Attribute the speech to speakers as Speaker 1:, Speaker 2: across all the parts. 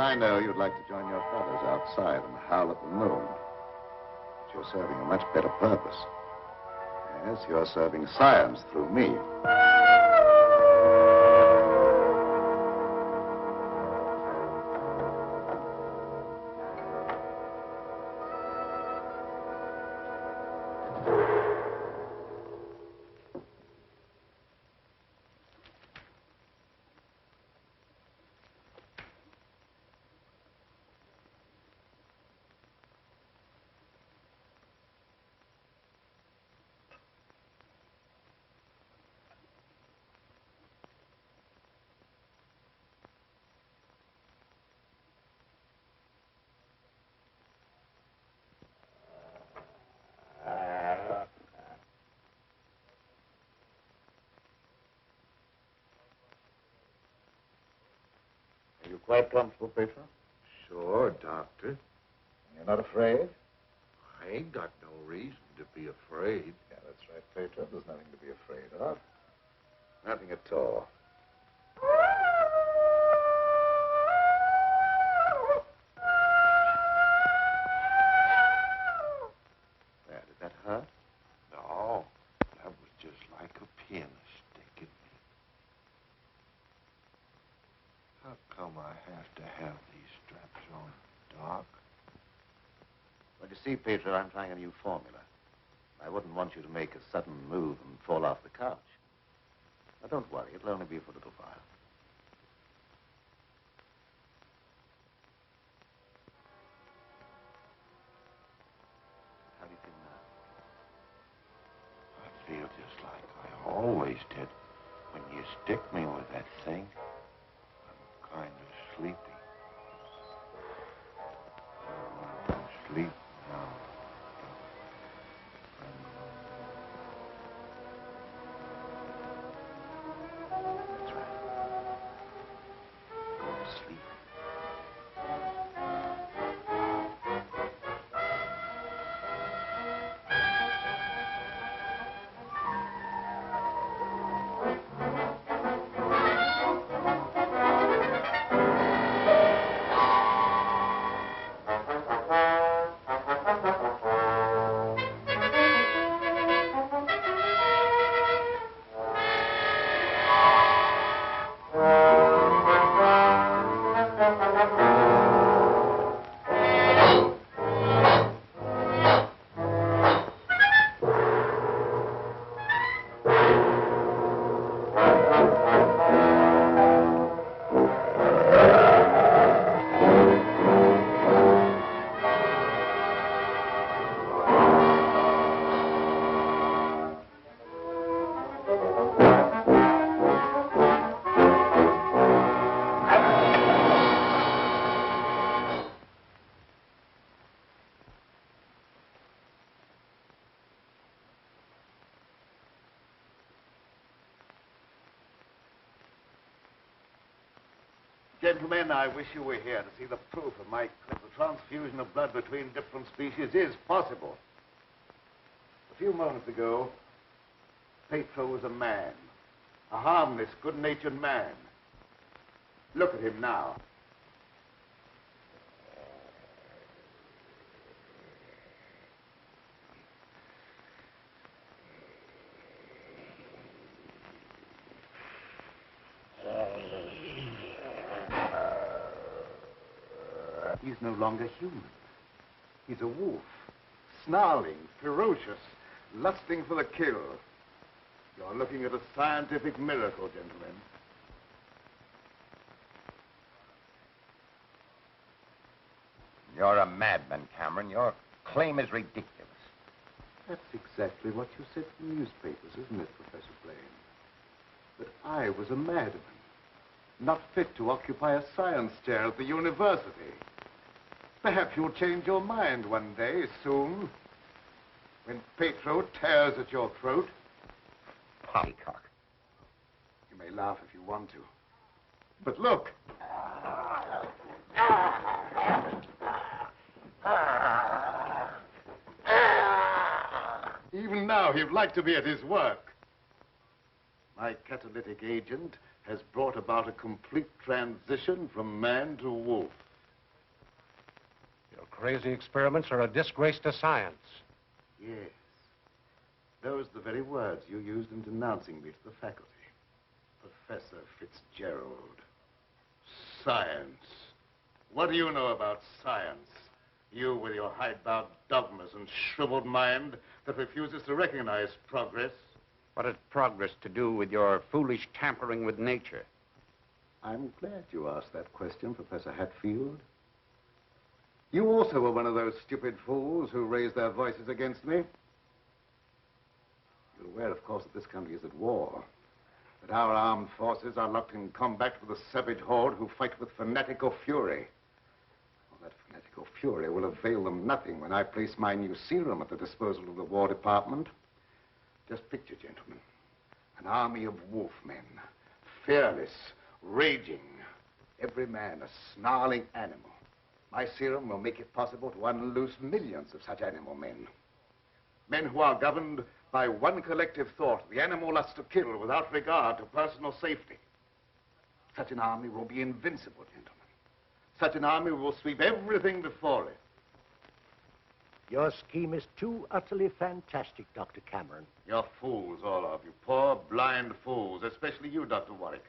Speaker 1: I know you'd like to join your brothers outside and howl at the moon. But you're serving a much better purpose. Yes, you're serving science through me. Are you quite comfortable, Pedro?
Speaker 2: Sure, Doctor.
Speaker 1: You're not afraid?
Speaker 2: I ain't got no reason to be afraid.
Speaker 1: Yeah, that's right, Pedro. There's nothing to be afraid of. Nothing at all. There, did that hurt?
Speaker 2: No, that was just like a pin sticking me. How come I have to have these straps on, Doc?
Speaker 1: Well, you see, Pedro, I'm trying a new formula. I wouldn't want you to make a sudden move and fall off the couch. Now, don't worry. It'll only be for a little while. How do you feel now?
Speaker 2: I feel just like I always did. When you stick me with that thing, I'm kind of sleepy. I want to sleep now.
Speaker 1: That's right. Go to sleep.
Speaker 3: Gentlemen, I wish you were here to see the proof of my claim. The transfusion of blood between different species is possible. A few moments ago, Pedro was a man. A harmless, good-natured man. Look at him now. He's no longer human. He's a wolf, snarling, ferocious, lusting for the kill. You're looking at a scientific miracle, gentlemen.
Speaker 4: You're a madman, Cameron. Your claim is ridiculous.
Speaker 3: That's exactly what you said in the newspapers, isn't it, Professor Blaine? That I was a madman, not fit to occupy a science chair at the university. Perhaps you'll change your mind one day, soon, when Pedro tears at your throat.
Speaker 4: Poppycock.
Speaker 3: You may laugh if you want to. But look. Even now, he'd like to be at his work. My catalytic agent has brought about a complete transition from man to wolf.
Speaker 5: crazy experiments are a disgrace to science.
Speaker 3: Yes. Those are the very words you used in denouncing me to the faculty. Professor Fitzgerald. Science. What do you know about science? You with your hidebound dogmas and shriveled mind that refuses to recognize progress.
Speaker 6: What has progress to do with your foolish tampering with nature?
Speaker 3: I'm glad you asked that question, Professor Hatfield. You also were one of those stupid fools who raised their voices against me. You're aware, of course, that this country is at war. That our armed forces are locked in combat with a savage horde who fight with fanatical fury. Well, that fanatical fury will avail them nothing when I place my new serum at the disposal of the War Department. Just picture, gentlemen, an army of wolfmen, fearless, raging, every man a snarling animal. My serum will make it possible to unloose millions of such animal men. Men who are governed by one collective thought, the animal lust to kill without regard to personal safety. Such an army will be invincible, gentlemen. Such an army will sweep everything before it.
Speaker 7: Your scheme is too utterly fantastic, Dr. Cameron.
Speaker 3: You're fools, all of you. Poor, blind fools, especially you, Dr. Warwick.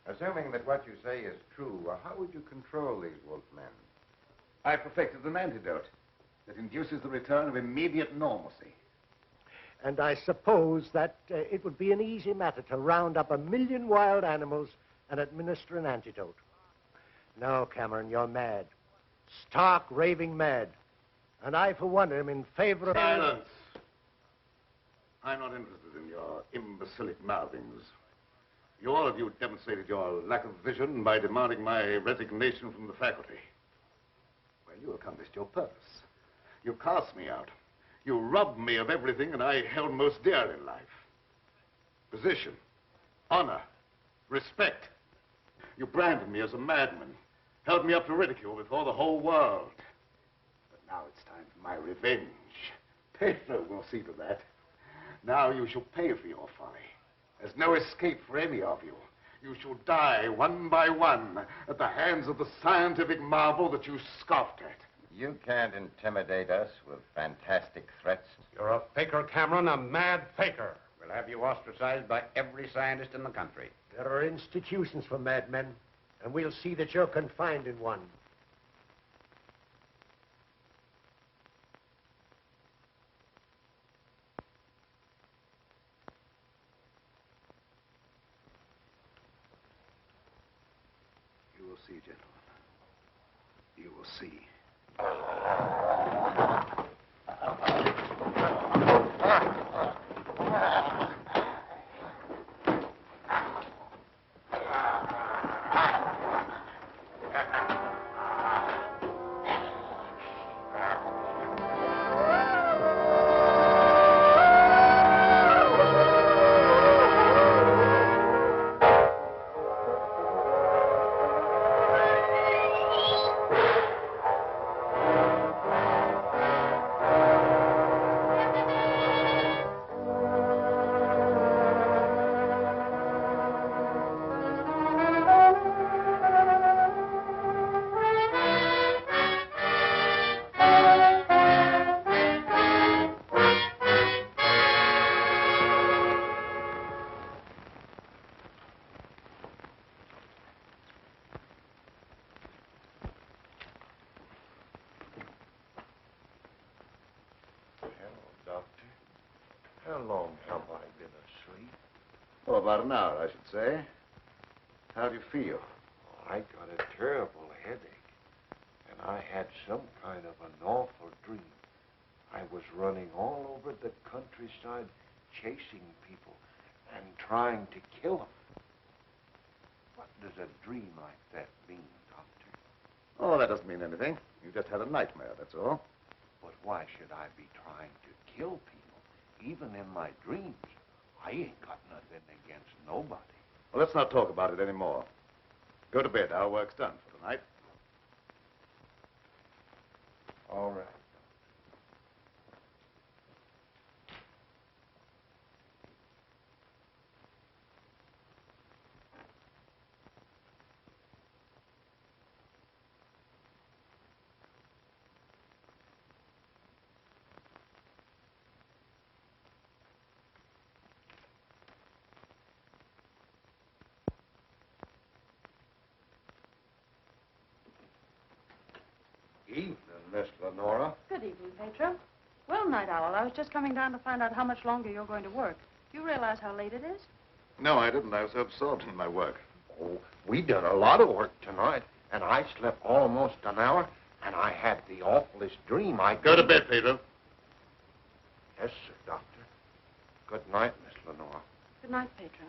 Speaker 4: Assuming that what you say is true, how would you control these wolfmen?
Speaker 3: I perfected an antidote that induces the return of immediate normalcy.
Speaker 7: And I suppose that it would be an easy matter to round up 1,000,000 wild animals and administer an antidote. No, Cameron, you're mad. Stark, raving mad. And I, for one, am in favor of...
Speaker 3: Silence! I'm not interested in your imbecilic mouthings. You all of you demonstrated your lack of vision by demanding my resignation from the faculty. Well, you accomplished your purpose. You cast me out. You robbed me of everything that I held most dear in life. Position, honor, respect. You branded me as a madman, held me up to ridicule before the whole world. But now it's time for my revenge. Pedro will see to that. Now you shall pay for your folly. There's no escape for any of you. You shall die one by one at the hands of the scientific marvel that you scoffed at.
Speaker 4: You can't intimidate us with fantastic threats.
Speaker 5: You're a faker, Cameron, a mad faker. We'll have you ostracized by every scientist in the country.
Speaker 7: There are institutions for madmen, and we'll see that you're confined in one.
Speaker 3: You will see, gentlemen. You will see.
Speaker 2: How long have I been asleep?
Speaker 3: Oh, about an hour, I should say. How do you feel?
Speaker 2: I got a terrible headache, and I had some kind of an awful dream. I was running all over the countryside, chasing people and trying to kill them. What does a dream like that mean, Doctor?
Speaker 3: Oh, that doesn't mean anything. You just had a nightmare, that's all.
Speaker 2: But why should I be trying to kill people? Even in my dreams, I ain't got nothing against nobody.
Speaker 3: Well, let's not talk about it anymore. Go to bed. Our work's done for tonight.
Speaker 2: All right. Miss Lenora.
Speaker 8: Good evening, Pedro. Well, Night Owl, I was just coming down to find out how much longer you're going to work. You realize how late it is?
Speaker 3: No, I didn't. I was so absorbed in my work.
Speaker 2: Oh, we did a lot of work tonight, and I slept almost an hour, and I had the awfulest dream.
Speaker 3: Go to bed, Pedro.
Speaker 2: Yes, sir, Doctor. Good night, Miss Lenora.
Speaker 8: Good night, Pedro.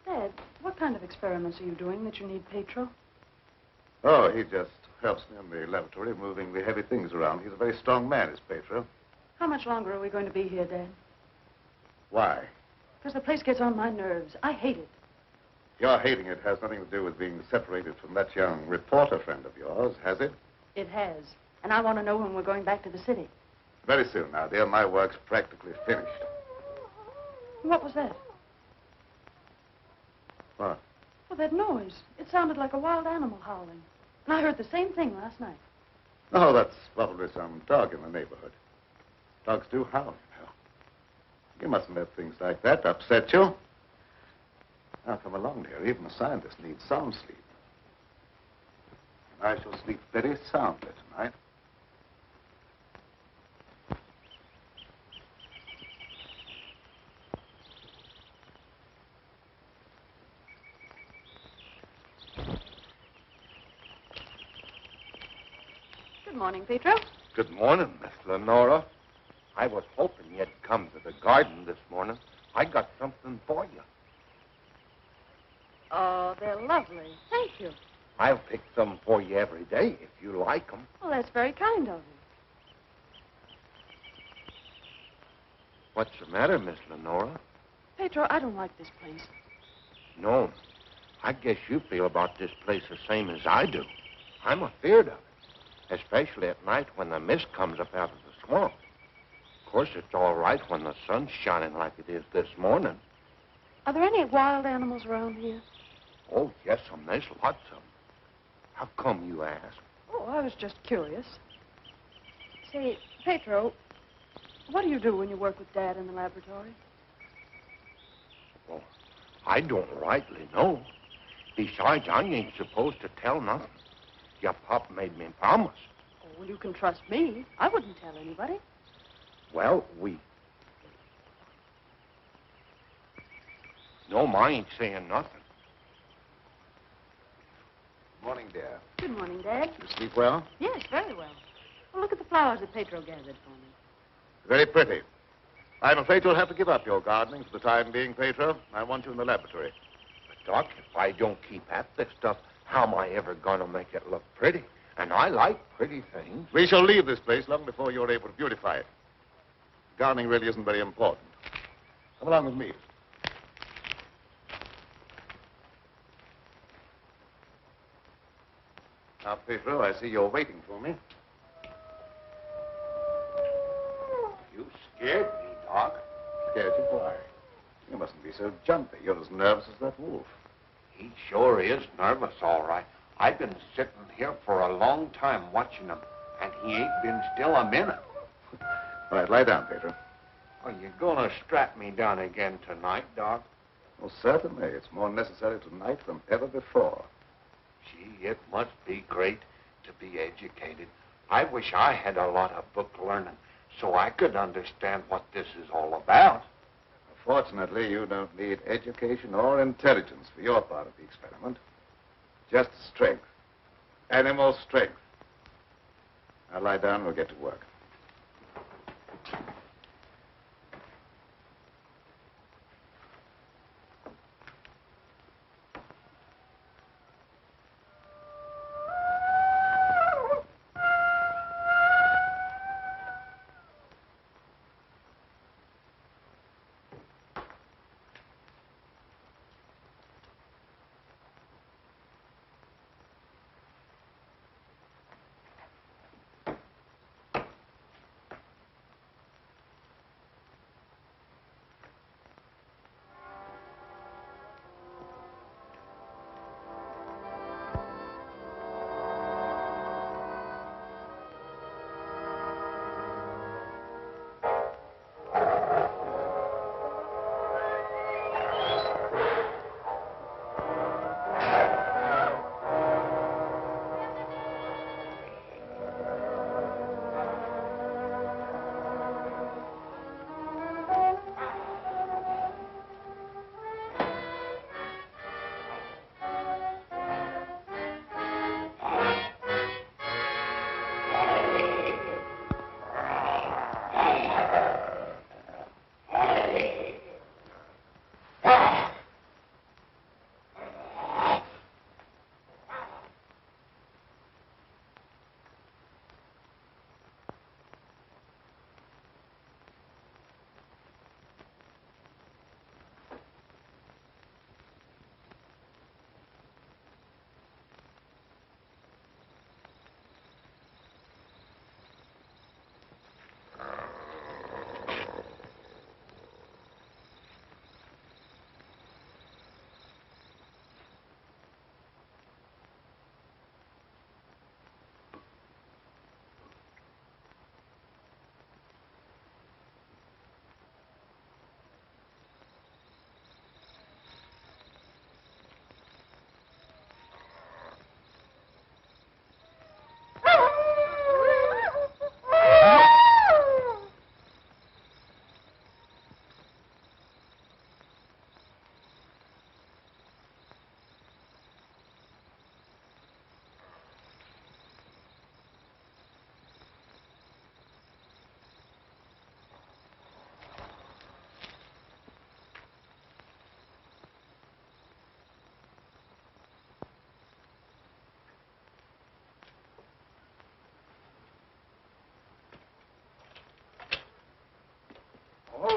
Speaker 8: Dad, what kind of experiments are you doing that you need Pedro?
Speaker 3: Oh, he just helps me in the laboratory, moving the heavy things around. He's a very strong man, is Pedro.
Speaker 8: How much longer are we going to be here, Dad?
Speaker 3: Why?
Speaker 8: Because the place gets on my nerves. I hate it.
Speaker 3: Your hating it has nothing to do with being separated from that young reporter friend of yours, has it?
Speaker 8: It has. And I want to know when we're going back to the city.
Speaker 3: Very soon now, dear. My work's practically finished.
Speaker 8: What was that?
Speaker 3: What?
Speaker 8: Well, that noise. It sounded like a wild animal howling. And I heard the same thing last night.
Speaker 3: Oh, that's probably some dog in the neighborhood. Dogs do howl, you know. You mustn't let things like that upset you. Now, come along, dear. Even a scientist needs sound sleep. And I shall sleep very soundly tonight.
Speaker 8: Good morning, Pedro.
Speaker 2: Good morning, Miss Lenora. I was hoping you'd come to the garden this morning. I got something for you.
Speaker 8: Oh, they're lovely. Thank you.
Speaker 2: I'll pick some for you every day if you like them.
Speaker 8: Well, that's very kind of you.
Speaker 2: What's the matter, Miss Lenora?
Speaker 8: Pedro, I don't like this place.
Speaker 2: No. I guess you feel about this place the same as I do. I'm afeard of it, especially at night when the mist comes up out of the swamp. Of course, it's all right when the sun's shining like it is this morning.
Speaker 8: Are there any wild animals around here?
Speaker 2: Oh, yes, there's lots of them. How come you ask?
Speaker 8: Oh, I was just curious. Say, Pedro, what do you do when you work with Dad in the laboratory?
Speaker 2: Well, I don't rightly know. Besides, I ain't supposed to tell nothing. Your pop made me promise.
Speaker 8: Oh, well, you can trust me. I wouldn't tell anybody.
Speaker 2: Well, No, I ain't saying nothing.
Speaker 3: Morning, dear.
Speaker 8: Good morning, Dad.
Speaker 3: You sleep well?
Speaker 8: Yes, very well. Well, look at the flowers that Pedro gathered for me.
Speaker 3: Very pretty. I'm afraid you'll have to give up your gardening for the time being, Pedro. I want you in the laboratory.
Speaker 2: But, Doc, if I don't keep at this stuff, how am I ever going to make it look pretty? And I like pretty things.
Speaker 3: We shall leave this place long before you're able to beautify it. Gardening really isn't very important. Come along with me. Now, Pedro, I see you're waiting for me.
Speaker 2: You scared me, Doc.
Speaker 3: Scared you? Why? You mustn't be so jumpy. You're as nervous as that wolf.
Speaker 2: He sure is nervous, all right. I've been sitting here for a long time watching him, and he ain't been still a minute.
Speaker 3: All right, lie down, Pedro.
Speaker 2: Are you going to strap me down again tonight, Doc?
Speaker 3: Well, certainly. It's more necessary tonight than ever before.
Speaker 2: Gee, it must be great to be educated. I wish I had a lot of book learning so I could understand what this is all about.
Speaker 3: Fortunately, you don't need education or intelligence for your part of the experiment. Just strength. Animal strength. Now lie down and we'll get to work.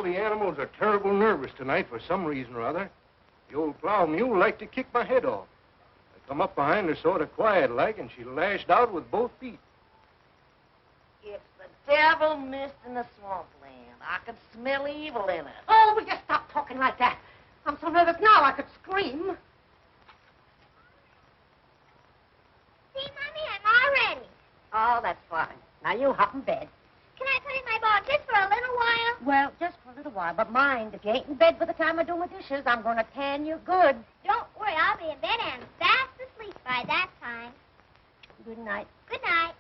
Speaker 2: all the animals are terrible nervous tonight for some reason or other. The old plow mule liked to kick my head off. I come up behind her sort of quiet-like, and she lashed out with both feet.
Speaker 9: It's the devil mist in the swampland. I can smell evil in it.
Speaker 10: Oh, will you stop talking like that? I'm so nervous now I could scream.
Speaker 11: See, Mommy, I'm all ready.
Speaker 10: Oh, that's fine. Now you hop in bed.
Speaker 11: Can I play my ball just for a little while?
Speaker 10: Well, just for a little while, but mind, if you ain't in bed by the time I do my dishes, I'm going to tan you good.
Speaker 11: Don't worry, I'll be in bed and fast asleep by that time.
Speaker 10: Good night.
Speaker 11: Good night.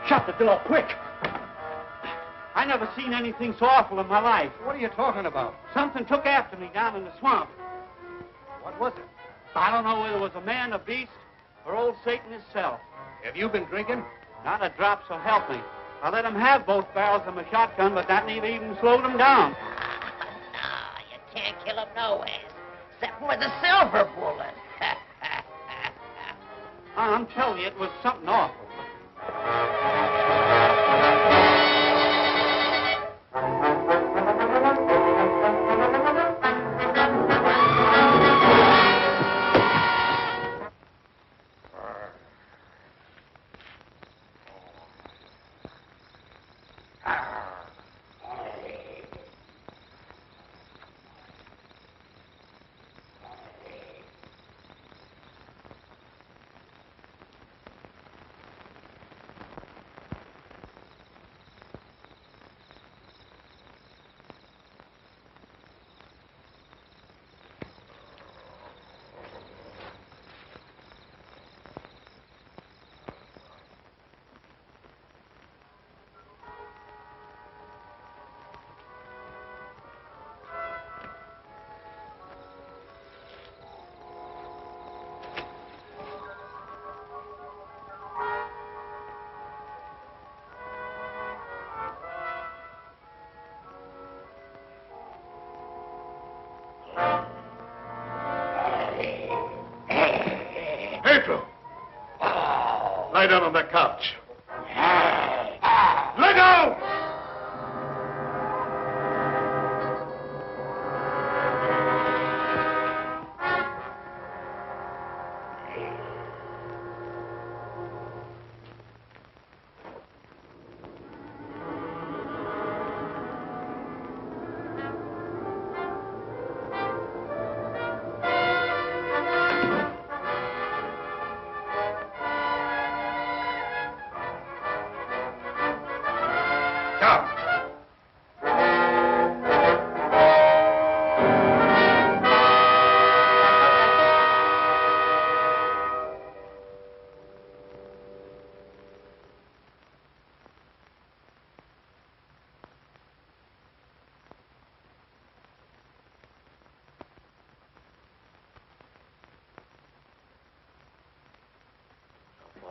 Speaker 6: Shut the door, quick! I never seen anything so awful in my life.
Speaker 2: What are you talking about?
Speaker 6: Something took after me down in the swamp.
Speaker 2: What was it?
Speaker 6: I don't know whether it was a man, a beast, or old Satan himself.
Speaker 2: Have you been drinking?
Speaker 6: Not a drop, so help me. I let him have both barrels of my shotgun, but that never even slowed him down.
Speaker 9: No, you can't kill him nowhere, except with a silver bullet.
Speaker 6: I'm telling you, it was something awful.
Speaker 3: Pedro! Lie down on that couch. Let go!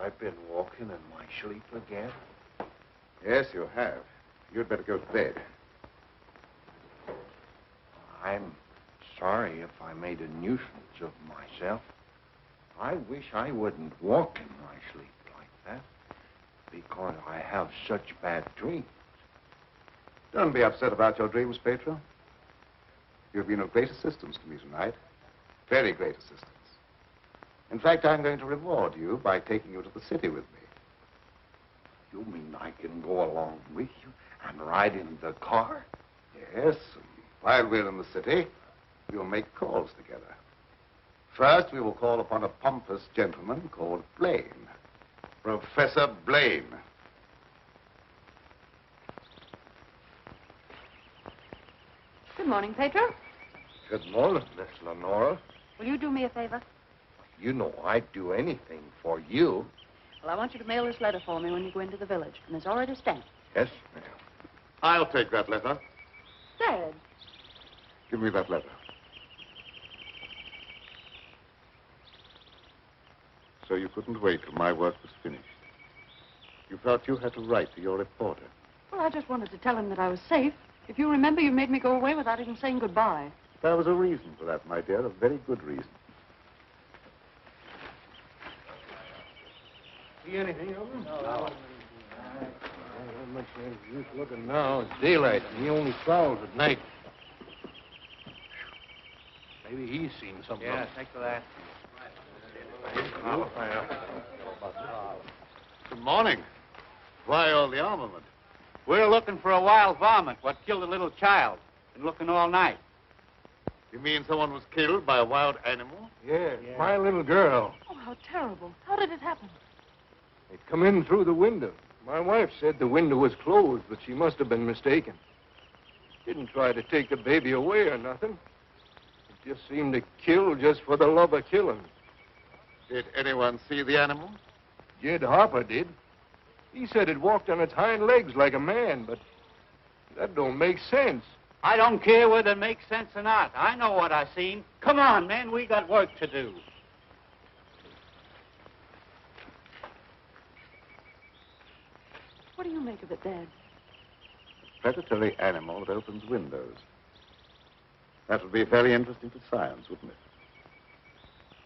Speaker 2: I've been walking in my sleep again.
Speaker 3: Yes, you have. You'd better go to bed.
Speaker 2: I'm sorry if I made a nuisance of myself. I wish I wouldn't walk in my sleep like that, because I have such bad dreams.
Speaker 3: Don't be upset about your dreams, Pedro. You've been of great assistance to me tonight. Very great assistance. In fact, I'm going to reward you by taking you to the city with me.
Speaker 2: You mean I can go along with you and ride in the car?
Speaker 3: Yes, and while we're in the city, we'll make calls together. First, we will call upon a pompous gentleman called Blaine. Professor Blaine.
Speaker 8: Good morning, Pedro.
Speaker 2: Good morning, Miss Lenora.
Speaker 8: Will you do me a favor?
Speaker 2: You know I'd do anything for you.
Speaker 8: Well, I want you to mail this letter for me when you go into the village, and it's already stamped.
Speaker 2: Yes, ma'am.
Speaker 3: I'll take that letter.
Speaker 8: Dad.
Speaker 3: Give me that letter. So you couldn't wait till my work was finished. You felt you had to write to your reporter.
Speaker 8: Well, I just wanted to tell him that I was safe. If you remember, you made me go away without even saying goodbye.
Speaker 3: There was a reason for that, my dear, a very good reason.
Speaker 6: See anything of him? No.
Speaker 7: Not much use looking now. It's daylight, and he only prowls at night. Maybe he's seen something.
Speaker 6: Yeah, thanks for that.
Speaker 3: Good morning. Why all the armament?
Speaker 6: We're looking for a wild varmint what killed a little child. Been looking all night.
Speaker 3: You mean someone was killed by a wild animal?
Speaker 7: Yeah, my little girl.
Speaker 8: Oh, how terrible. How did it happen?
Speaker 7: It come in through the window. My wife said the window was closed, but she must have been mistaken. Didn't try to take the baby away or nothing. It just seemed to kill just for the love of killing.
Speaker 3: Did anyone see the animal?
Speaker 7: Jed Harper did. He said it walked on its hind legs like a man, but that don't make sense.
Speaker 6: I don't care whether it makes sense or not. I know what I seen. Come on, man, we got work to do.
Speaker 8: What do you make of it, Dad?
Speaker 3: A predatory animal that opens windows. That would be very interesting to science, wouldn't it?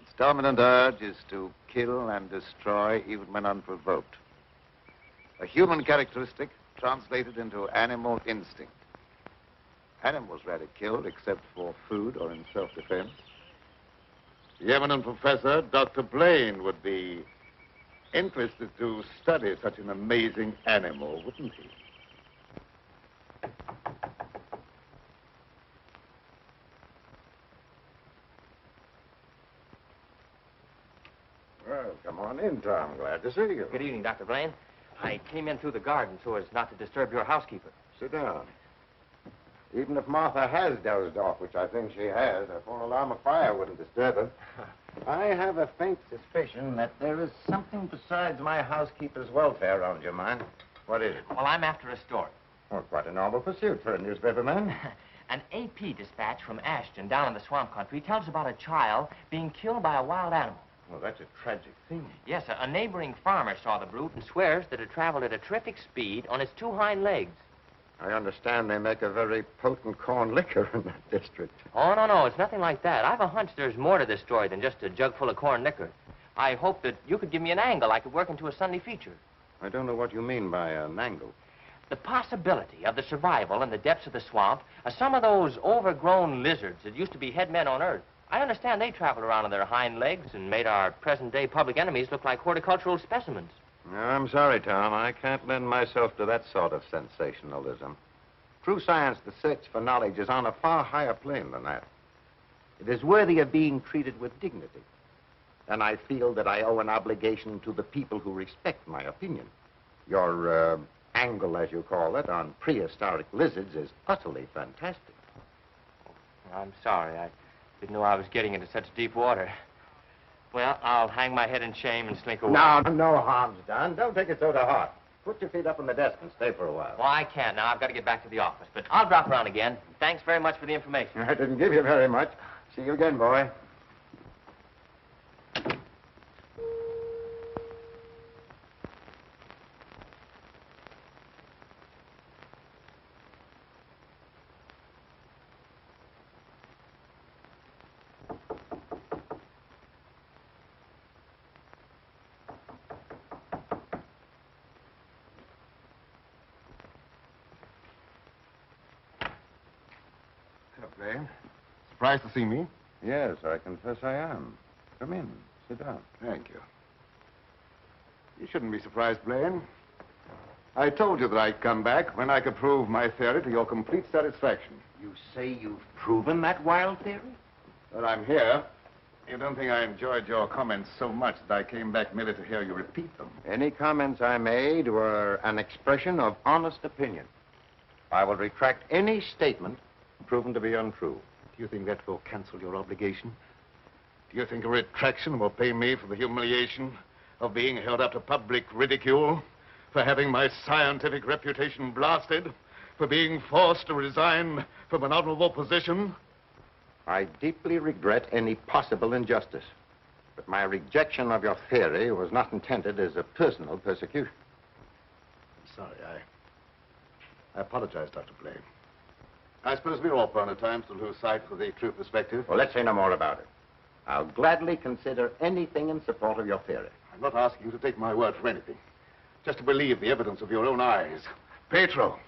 Speaker 3: Its dominant urge is to kill and destroy even when unprovoked. A human characteristic translated into animal instinct. Animals rarely killed except for food or in self-defense. The eminent professor, Dr. Blaine, would be interested to study such an amazing animal, wouldn't he?
Speaker 4: Well, come on in, Tom. Glad to see you.
Speaker 12: Good evening, Dr. Blaine. I came in through the garden so as not to disturb your housekeeper.
Speaker 4: Sit down. Even if Martha has dozed off, which I think she has, a full alarm of fire wouldn't disturb her. I have a faint suspicion that there is something besides my housekeeper's welfare on your mind. What is it?
Speaker 12: Well, I'm after a story.
Speaker 4: Well, quite a novel pursuit for a newspaperman.
Speaker 12: An AP dispatch from Ashton down in the swamp country tells about a child being killed by a wild animal.
Speaker 4: Well, that's a tragic thing.
Speaker 12: Yes, a neighboring farmer saw the brute and swears that it traveled at a terrific speed on its two hind legs.
Speaker 4: I understand they make a very potent corn liquor in that district.
Speaker 12: Oh, no, it's nothing like that. I've a hunch there's more to this story than just a jug full of corn liquor. I hope that you could give me an angle I could work into a Sunday feature.
Speaker 4: I don't know what you mean by an angle.
Speaker 12: The possibility of the survival in the depths of the swamp of some of those overgrown lizards that used to be head men on Earth. I understand they traveled around on their hind legs and made our present-day public enemies look like horticultural specimens.
Speaker 4: No, I'm sorry, Tom. I can't lend myself to that sort of sensationalism. True science, the search for knowledge, is on a far higher plane than that. It is worthy of being treated with dignity. And I feel that I owe an obligation to the people who respect my opinion. Your angle, as you call it, on prehistoric lizards is utterly fantastic.
Speaker 12: I'm sorry. I didn't know I was getting into such deep water. Well, I'll hang my head in shame and slink away.
Speaker 4: No harm's done. Don't take it so to heart. Put your feet up on the desk and stay for a while.
Speaker 12: Well, I can't now. I've got to get back to the office. But I'll drop around again. Thanks very much for the information.
Speaker 4: I didn't give you very much. See you again, boy.
Speaker 3: up, Blaine? Surprised to see me?
Speaker 4: Yes, I confess I am. Come in. Sit down.
Speaker 3: Thank you. You shouldn't be surprised, Blaine. I told you that I'd come back when I could prove my theory to your complete satisfaction.
Speaker 4: You say you've proven that wild theory?
Speaker 3: But I'm here. You don't think I enjoyed your comments so much that I came back merely to hear you repeat them?
Speaker 4: Any comments I made were an expression of honest opinion. I will retract any statement proven to be untrue.
Speaker 3: Do you think that will cancel your obligation? Do you think a retraction will pay me for the humiliation of being held up to public ridicule, for having my scientific reputation blasted, for being forced to resign from an honorable position?
Speaker 4: I deeply regret any possible injustice, but my rejection of your theory was not intended as a personal persecution.
Speaker 3: I'm sorry. I apologize, Dr. Blaine. I suppose we're all prone at times to lose sight of the true perspective.
Speaker 4: Well, let's say no more about it. I'll gladly consider anything in support of your theory.
Speaker 3: I'm not asking you to take my word for anything. Just to believe the evidence of your own eyes. Pedro.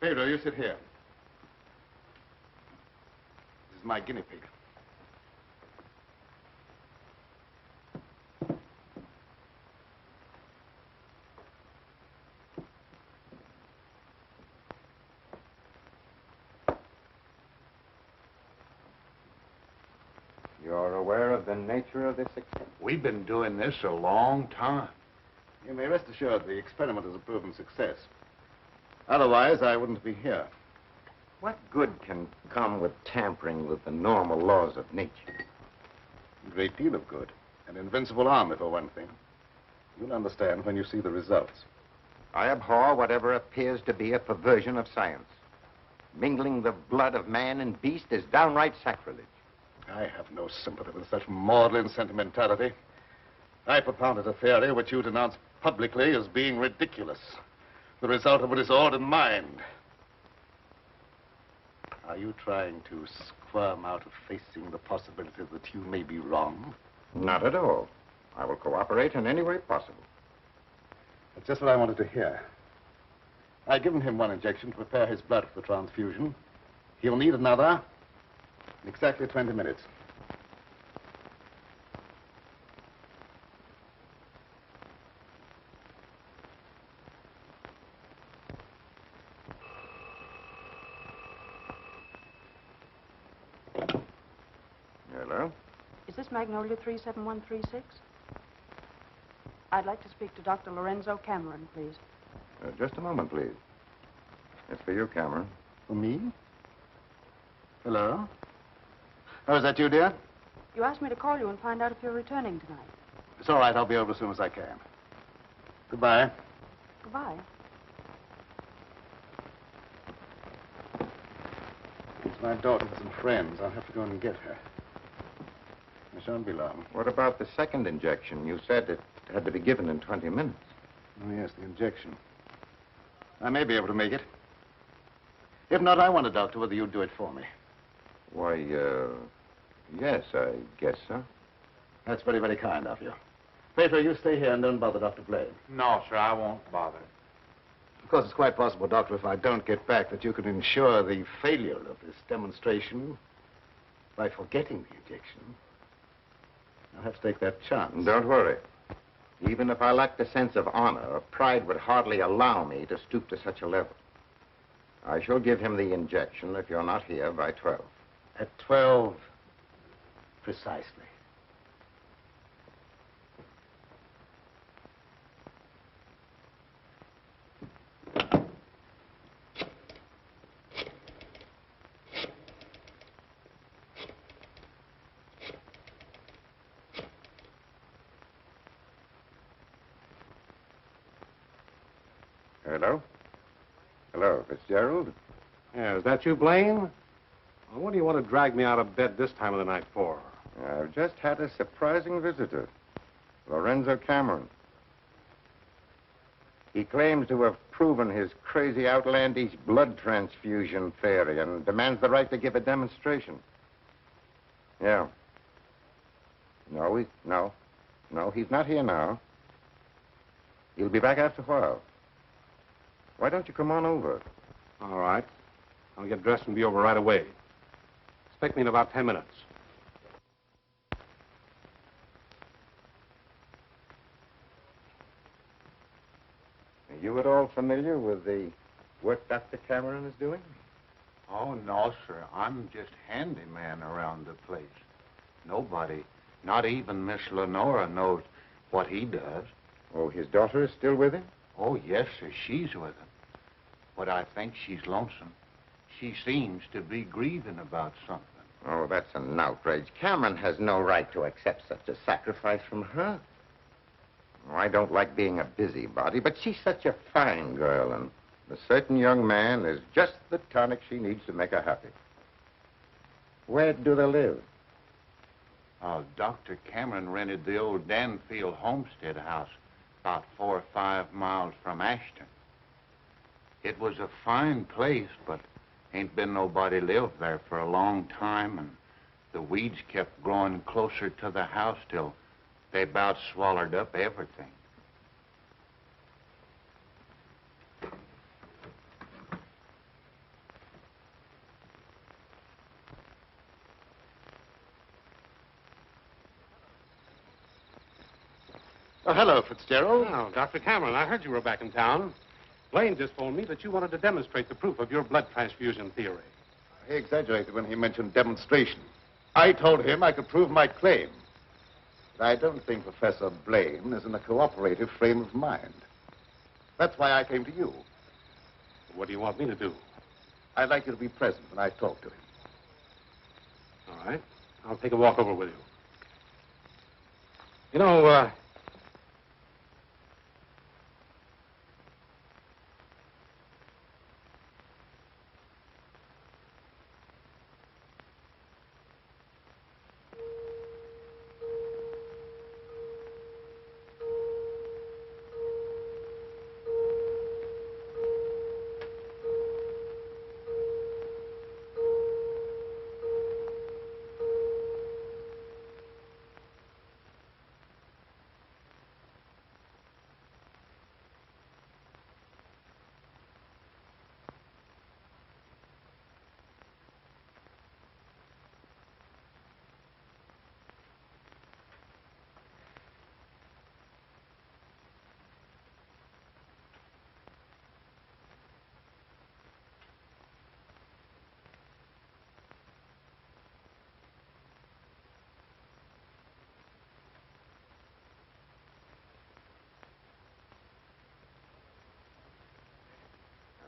Speaker 3: Pedro, you sit here. This is my guinea pig.
Speaker 4: You're aware of the nature of this experiment?
Speaker 5: We've been doing this a long time.
Speaker 3: You may rest assured the experiment is a proven success. Otherwise, I wouldn't be here.
Speaker 4: What good can come with tampering with the normal laws of nature?
Speaker 3: A great deal of good. An invincible army, for one thing. You'll understand when you see the results.
Speaker 4: I abhor whatever appears to be a perversion of science. Mingling the blood of man and beast is downright sacrilege.
Speaker 3: I have no sympathy with such maudlin sentimentality. I propounded a theory which you denounced publicly as being ridiculous. The result of a disordered mind. Are you trying to squirm out of facing the possibility that you may be wrong?
Speaker 4: Not at all. I will cooperate in any way possible.
Speaker 3: That's just what I wanted to hear. I've given him one injection to prepare his blood for the transfusion. He'll need another in exactly 20 minutes.
Speaker 4: Hello?
Speaker 8: Is this Magnolia 37136? I'd like to speak to Dr. Lorenzo Cameron, please.
Speaker 4: Just a moment, please. It's for you, Cameron.
Speaker 3: For me? Hello? Oh, is that you, dear?
Speaker 8: You asked me to call you and find out if you're returning tonight.
Speaker 3: It's all right. I'll be over as soon as I can. Goodbye.
Speaker 8: Goodbye.
Speaker 3: It's my daughter with some friends. I'll have to go in and get her. I shan't be long.
Speaker 4: What about the second injection? You said it had to be given in 20 minutes.
Speaker 3: Oh, yes, the injection. I may be able to make it. If not, I wonder, Doctor, whether you'd do it for me.
Speaker 4: Why, yes, I guess so.
Speaker 3: That's very, very kind of you. Pedro, you stay here and don't bother Dr. Blaine.
Speaker 5: No, sir, I won't bother.
Speaker 3: Of course, it's quite possible, Doctor, if I don't get back, that you could ensure the failure of this demonstration by forgetting the injection. I'll have to take that chance.
Speaker 4: Don't worry. Even if I lacked a sense of honor, pride would hardly allow me to stoop to such a level. I shall give him the injection if you're not here by 12.
Speaker 3: At 12, precisely.
Speaker 4: Hello? Hello, Fitzgerald?
Speaker 5: Yeah, is that you, Blaine? Well, what do you want to drag me out of bed this time of the night for?
Speaker 4: I've just had a surprising visitor, Lorenzo Cameron. He claims to have proven his crazy, outlandish blood transfusion theory and demands the right to give a demonstration. Yeah. No, he's not here now. He'll be back after a while. Why don't you come on over?
Speaker 5: All right. I'll get dressed and be over right away. Expect me in about 10 minutes.
Speaker 4: Are you at all familiar with the work Dr. Cameron is doing?
Speaker 6: Oh, no, sir. I'm just handyman around the place. Nobody, not even Miss Lenora, knows what he does.
Speaker 4: Oh, his daughter is still with him?
Speaker 6: Oh, yes, sir. She's with him. But I think she's lonesome. She seems to be grieving about something.
Speaker 4: Oh, that's an outrage. Cameron has no right to accept such a sacrifice from her. Oh, I don't like being a busybody, but she's such a fine girl, and a certain young man is just the tonic she needs to make her happy. Where do they live?
Speaker 6: Dr. Cameron rented the old Danfield homestead house about 4 or 5 miles from Ashton. It was a fine place, but ain't been nobody lived there for a long time, and the weeds kept growing closer to the house till they about swallowed up everything.
Speaker 3: Oh, hello, Fitzgerald.
Speaker 5: Oh, Dr. Cameron, I heard you were back in town. Blaine just told me that you wanted to demonstrate the proof of your blood transfusion theory.
Speaker 3: He exaggerated when he mentioned demonstration. I told him I could prove my claim. But I don't think Professor Blaine is in a cooperative frame of mind. That's why I came to you.
Speaker 5: What do you want me to do?
Speaker 3: I'd like you to be present when I talk to him.
Speaker 5: All right. I'll take a walk over with you. You know,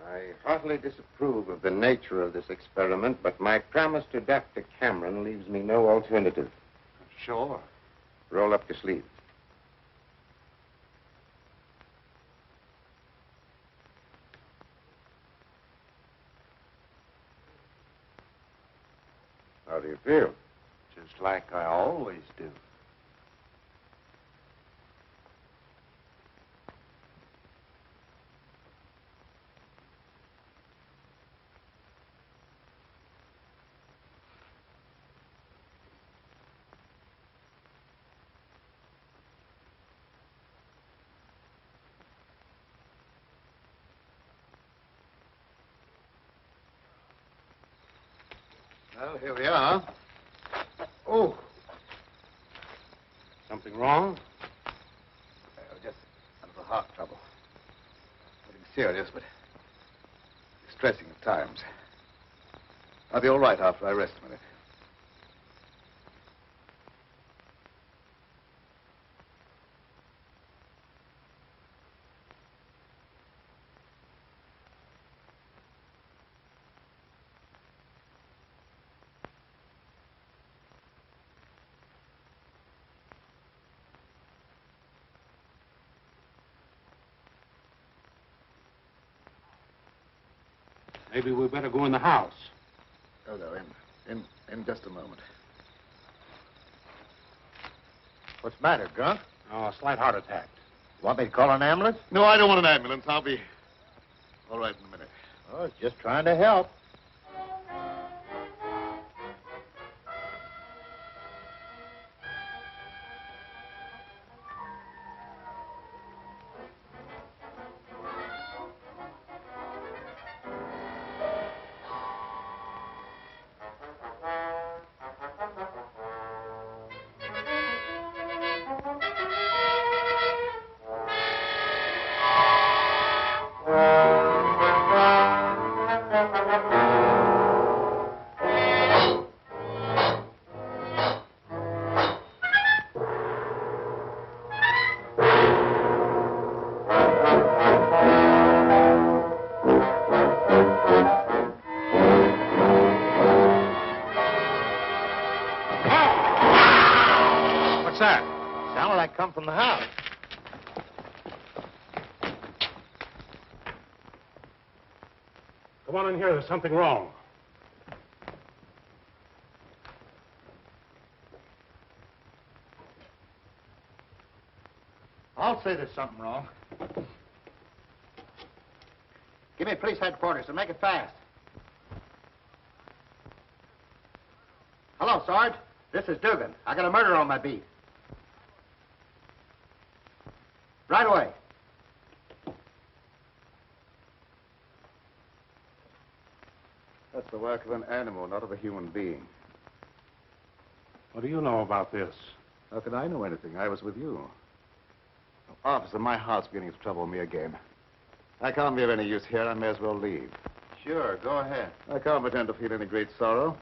Speaker 4: I heartily disapprove of the nature of this experiment, but my promise to Dr. Cameron leaves me no alternative.
Speaker 6: Sure.
Speaker 4: Roll up your sleeves. How do you feel?
Speaker 6: Just like I always do.
Speaker 3: Well, here we are. Oh.
Speaker 5: something wrong?
Speaker 3: Just a little heart trouble. Nothing serious, but distressing at times. I'll be all right after I rest a minute.
Speaker 5: Maybe we better go in the house.
Speaker 3: Oh, no, in just a moment.
Speaker 7: What's the matter, Grunt?
Speaker 5: Oh, a slight heart attack.
Speaker 7: Want me to call an ambulance?
Speaker 3: No, I don't want an ambulance. I'll be all right in a minute.
Speaker 7: Oh, it's just trying to help.
Speaker 4: sounded like come from the house.
Speaker 5: Come on in here. There's something wrong.
Speaker 4: I'll say there's something wrong. Give me police headquarters and make it fast. Hello, Sarge. This is Dugan. I got a murder on my beat. Right away.
Speaker 3: That's the work of an animal, not of a human being.
Speaker 5: What do you know about this?
Speaker 3: How could I know anything? I was with you. Officer, my heart's beginning to trouble me again. I can't be of any use here. I may as well leave.
Speaker 4: Sure, go ahead.
Speaker 3: I can't pretend to feel any great sorrow.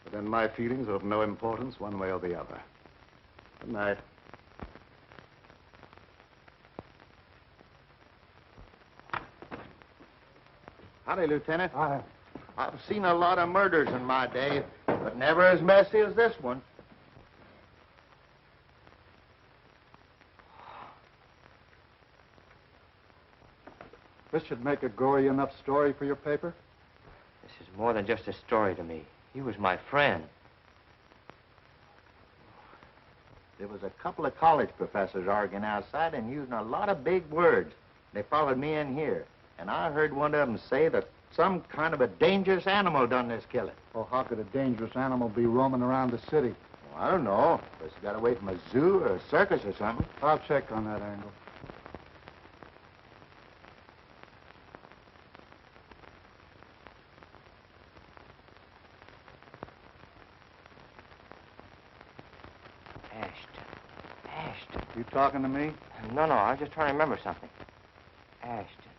Speaker 3: But then my feelings are of no importance one way or the other. Good night.
Speaker 4: Howdy, Lieutenant. I've seen a lot of murders in my day, but never as messy as this one.
Speaker 13: This should make a gory enough story for your paper?
Speaker 12: This is more than just a story to me. He was my friend.
Speaker 4: There was a couple of college professors arguing outside and using a lot of big words. They followed me in here, and I heard one of them say that some kind of a dangerous animal done this killing.
Speaker 13: Well, how could a dangerous animal be roaming around the city?
Speaker 4: Well, I don't know. Guess you got away from a zoo or a circus or something.
Speaker 13: I'll check on that angle.
Speaker 12: Ashton.
Speaker 13: You talking to me?
Speaker 12: No, I was just trying to remember something. Ashton.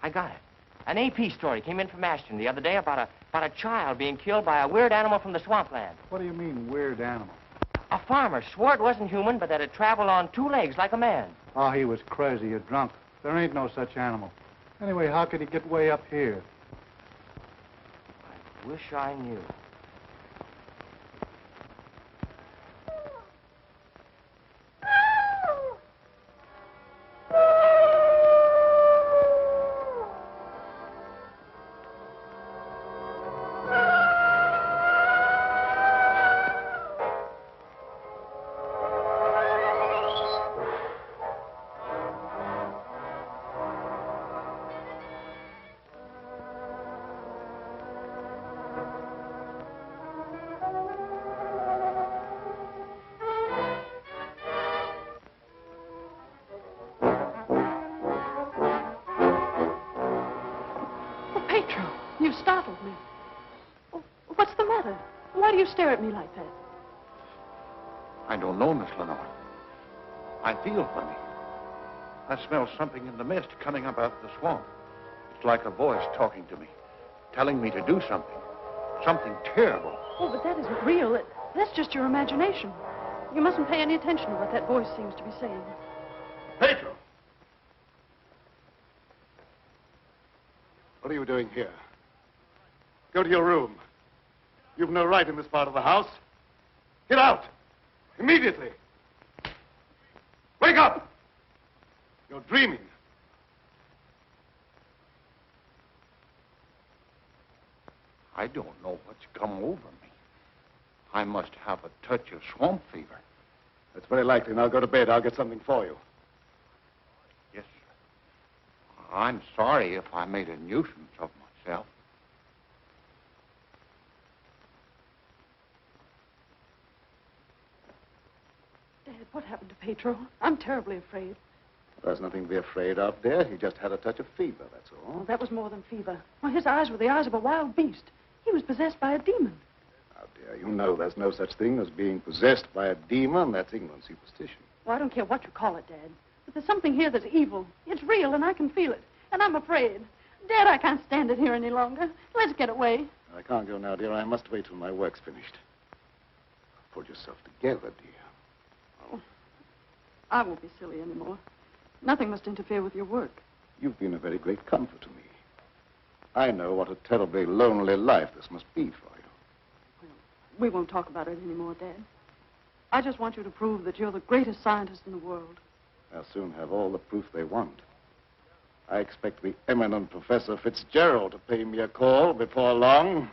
Speaker 12: I got it. An AP story came in from Ashton the other day about a child being killed by a weird animal from the swampland.
Speaker 13: What do you mean, weird animal?
Speaker 12: A farmer swore it wasn't human, but that it traveled on two legs like a man.
Speaker 13: Oh, he was crazy or drunk. There ain't no such animal. Anyway, how could he get way up here?
Speaker 12: I wish I knew.
Speaker 8: You startled me. Oh, what's the matter? Why do you stare at me like that?
Speaker 2: I don't know, Miss Lenore. I feel funny. I smell something in the mist coming up out of the swamp. It's like a voice talking to me, telling me to do something. Something terrible.
Speaker 8: Oh, but that isn't real. That's just your imagination. You mustn't pay any attention to what that voice seems to be saying.
Speaker 3: Pedro! What are you doing here? Go to your room. You've no right in this part of the house. Get out! Immediately! Wake up! You're dreaming.
Speaker 2: I don't know what's come over me. I must have a touch of swamp fever.
Speaker 3: That's very likely. Now go to bed. I'll get something for you.
Speaker 2: Yes, sir. I'm sorry if I made a nuisance of myself.
Speaker 8: Dad, what happened to Pedro? I'm terribly afraid.
Speaker 3: There's nothing to be afraid of, dear. He just had a touch of fever, that's all.
Speaker 8: Oh, that was more than fever. Well, his eyes were the eyes of a wild beast. He was possessed by a demon.
Speaker 3: Now, dear, you know there's no such thing as being possessed by a demon. That's ignorant superstition.
Speaker 8: Well, I don't care what you call it, Dad. But there's something here that's evil. It's real, and I can feel it. And I'm afraid. Dad, I can't stand it here any longer. Let's get away.
Speaker 3: I can't go now, dear. I must wait till my work's finished. Pull yourself together, dear.
Speaker 8: Oh, I won't be silly anymore. Nothing must interfere with your work.
Speaker 3: You've been a very great comfort to me. I know what a terribly lonely life this must be for you.
Speaker 8: We won't talk about it anymore, Dad. I just want you to prove that you're the greatest scientist in the world.
Speaker 3: They'll soon have all the proof they want. I expect the eminent Professor Fitzgerald to pay me a call before long,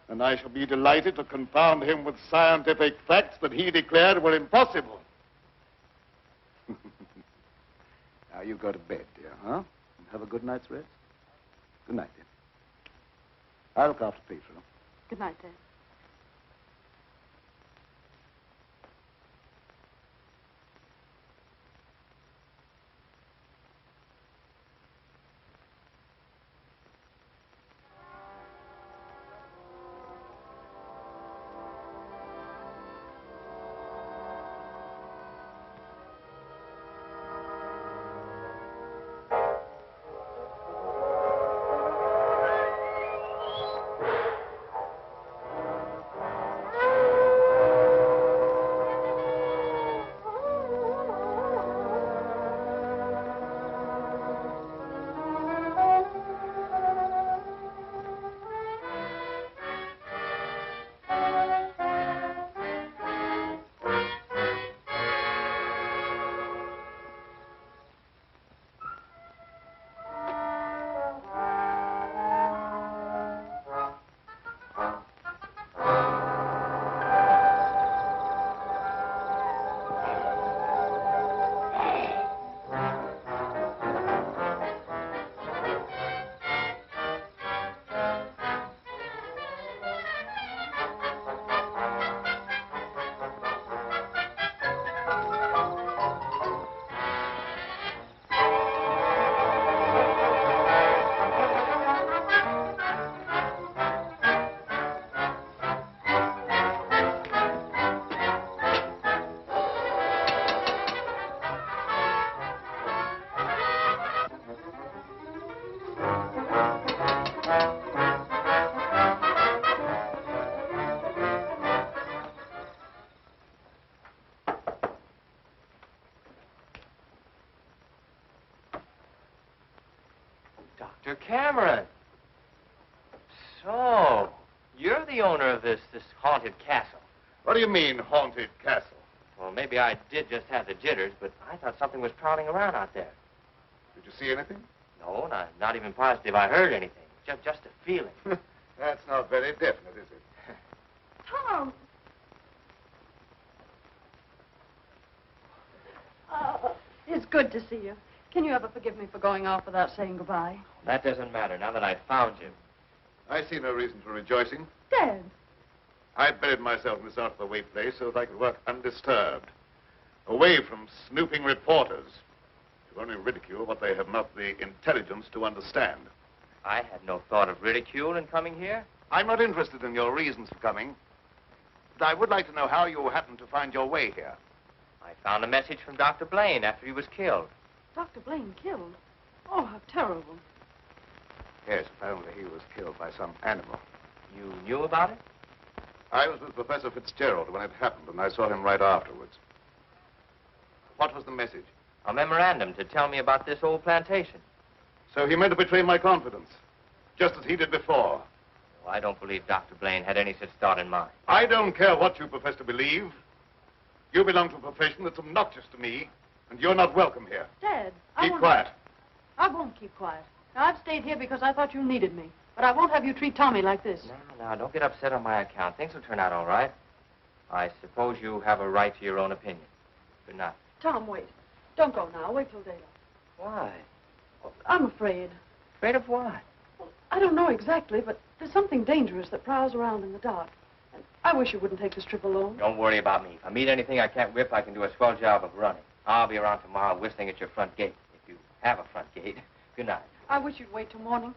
Speaker 3: and I shall be delighted to confound him with scientific facts that he declared were impossible. Now you go to bed, dear, huh? And have a good night's rest. Good night, dear. I'll look after Peter.
Speaker 8: Good night, Dad.
Speaker 12: Dr. Cameron. So, you're the owner of this haunted castle.
Speaker 3: What do you mean, haunted castle?
Speaker 12: Well, maybe I did just have the jitters, but I thought something was prowling around out there.
Speaker 3: Did you see anything?
Speaker 12: No, not even positive I heard anything. Just a feeling.
Speaker 3: That's not very definite, is it?
Speaker 8: Tom! It's good to see you. Can you ever forgive me for going off without saying goodbye?
Speaker 12: That doesn't matter now that I've found you.
Speaker 3: I see no reason for rejoicing.
Speaker 8: Dad!
Speaker 3: I buried myself in this out-of-the-way place so that I could work undisturbed, away from snooping reporters who only ridicule what they have not the intelligence to understand.
Speaker 12: I had no thought of ridicule in coming here.
Speaker 3: I'm not interested in your reasons for coming, but I would like to know how you happened to find your way here.
Speaker 12: I found a message from Dr. Blaine after he was killed.
Speaker 8: Dr. Blaine killed? Oh, how terrible.
Speaker 3: Yes, apparently he was killed by some animal.
Speaker 12: You knew about it?
Speaker 3: I was with Professor Fitzgerald when it happened, and I saw him right afterwards. What was the message?
Speaker 12: A memorandum to tell me about this old plantation.
Speaker 3: So he meant to betray my confidence, just as he did before.
Speaker 12: Well, I don't believe Dr. Blaine had any such thought in mind.
Speaker 3: I don't care what you profess to believe. You belong to a profession that's obnoxious to me, and you're not welcome here.
Speaker 8: Dad,
Speaker 3: Keep quiet.
Speaker 8: I won't keep quiet. Now, I've stayed here because I thought you needed me. But I won't have you treat Tommy like this.
Speaker 12: No, don't get upset on my account. Things will turn out all right. I suppose you have a right to your own opinion. Good night.
Speaker 8: Tom, wait. Don't go now. Wait till daylight.
Speaker 12: Why?
Speaker 8: Well, I'm afraid.
Speaker 12: Afraid of what?
Speaker 8: Well, I don't know exactly, but there's something dangerous that prowls around in the dark. And I wish you wouldn't take this trip alone.
Speaker 12: Don't worry about me. If I meet anything I can't whip, I can do a swell job of running. I'll be around tomorrow whistling at your front gate, if you have a front gate. Good night.
Speaker 8: I wish you'd wait till morning.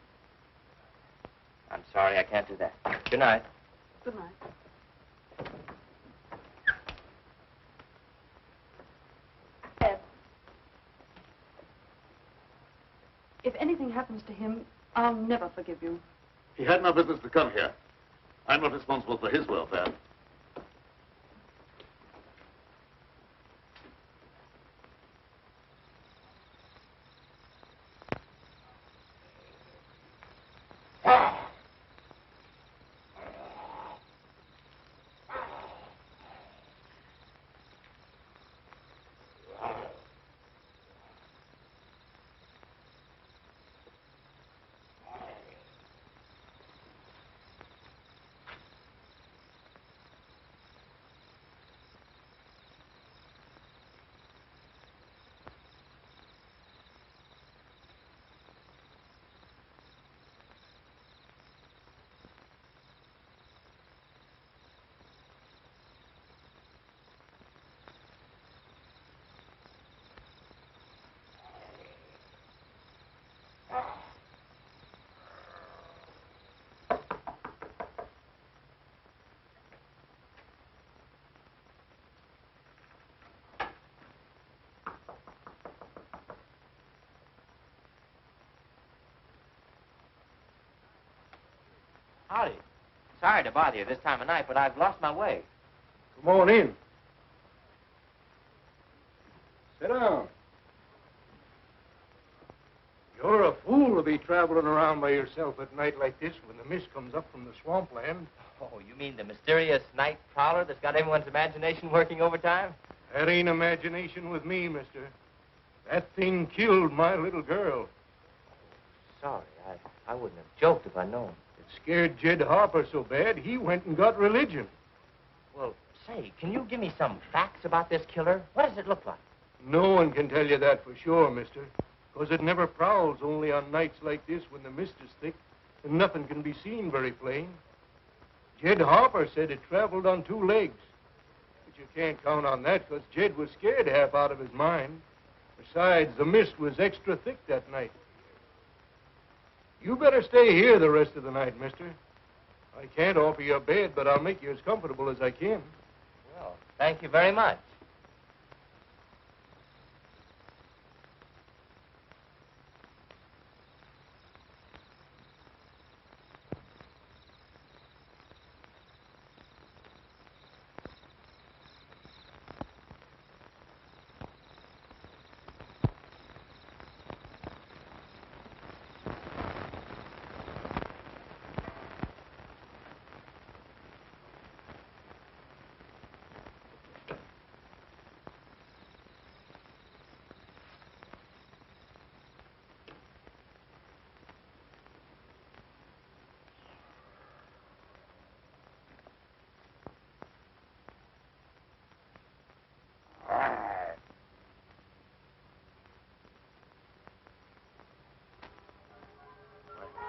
Speaker 12: I'm sorry I can't do that. Good night.
Speaker 8: Good night. Ed, if anything happens to him, I'll never forgive you.
Speaker 3: He had no business to come here. I'm not responsible for his welfare.
Speaker 12: Howdy. Sorry to bother you this time of night, but I've lost my way.
Speaker 3: Come on in. Sit down. You're a fool to be traveling around by yourself at night like this when the mist comes up from the swampland.
Speaker 12: Oh, you mean the mysterious night prowler that's got everyone's imagination working overtime?
Speaker 3: That ain't imagination with me, mister. That thing killed my little girl.
Speaker 12: Sorry, I wouldn't have joked if I'd known.
Speaker 3: It scared Jed Harper so bad, he went and got religion.
Speaker 12: Well, say, can you give me some facts about this killer? What does it look like?
Speaker 3: No one can tell you that for sure, mister. Because it never prowls only on nights like this when the mist is thick and nothing can be seen very plain. Jed Harper said it traveled on 2 legs. But you can't count on that because Jed was scared half out of his mind. Besides, the mist was extra thick that night. You better stay here the rest of the night, mister. I can't offer you a bed, but I'll make you as comfortable as I can.
Speaker 12: Well, thank you very much.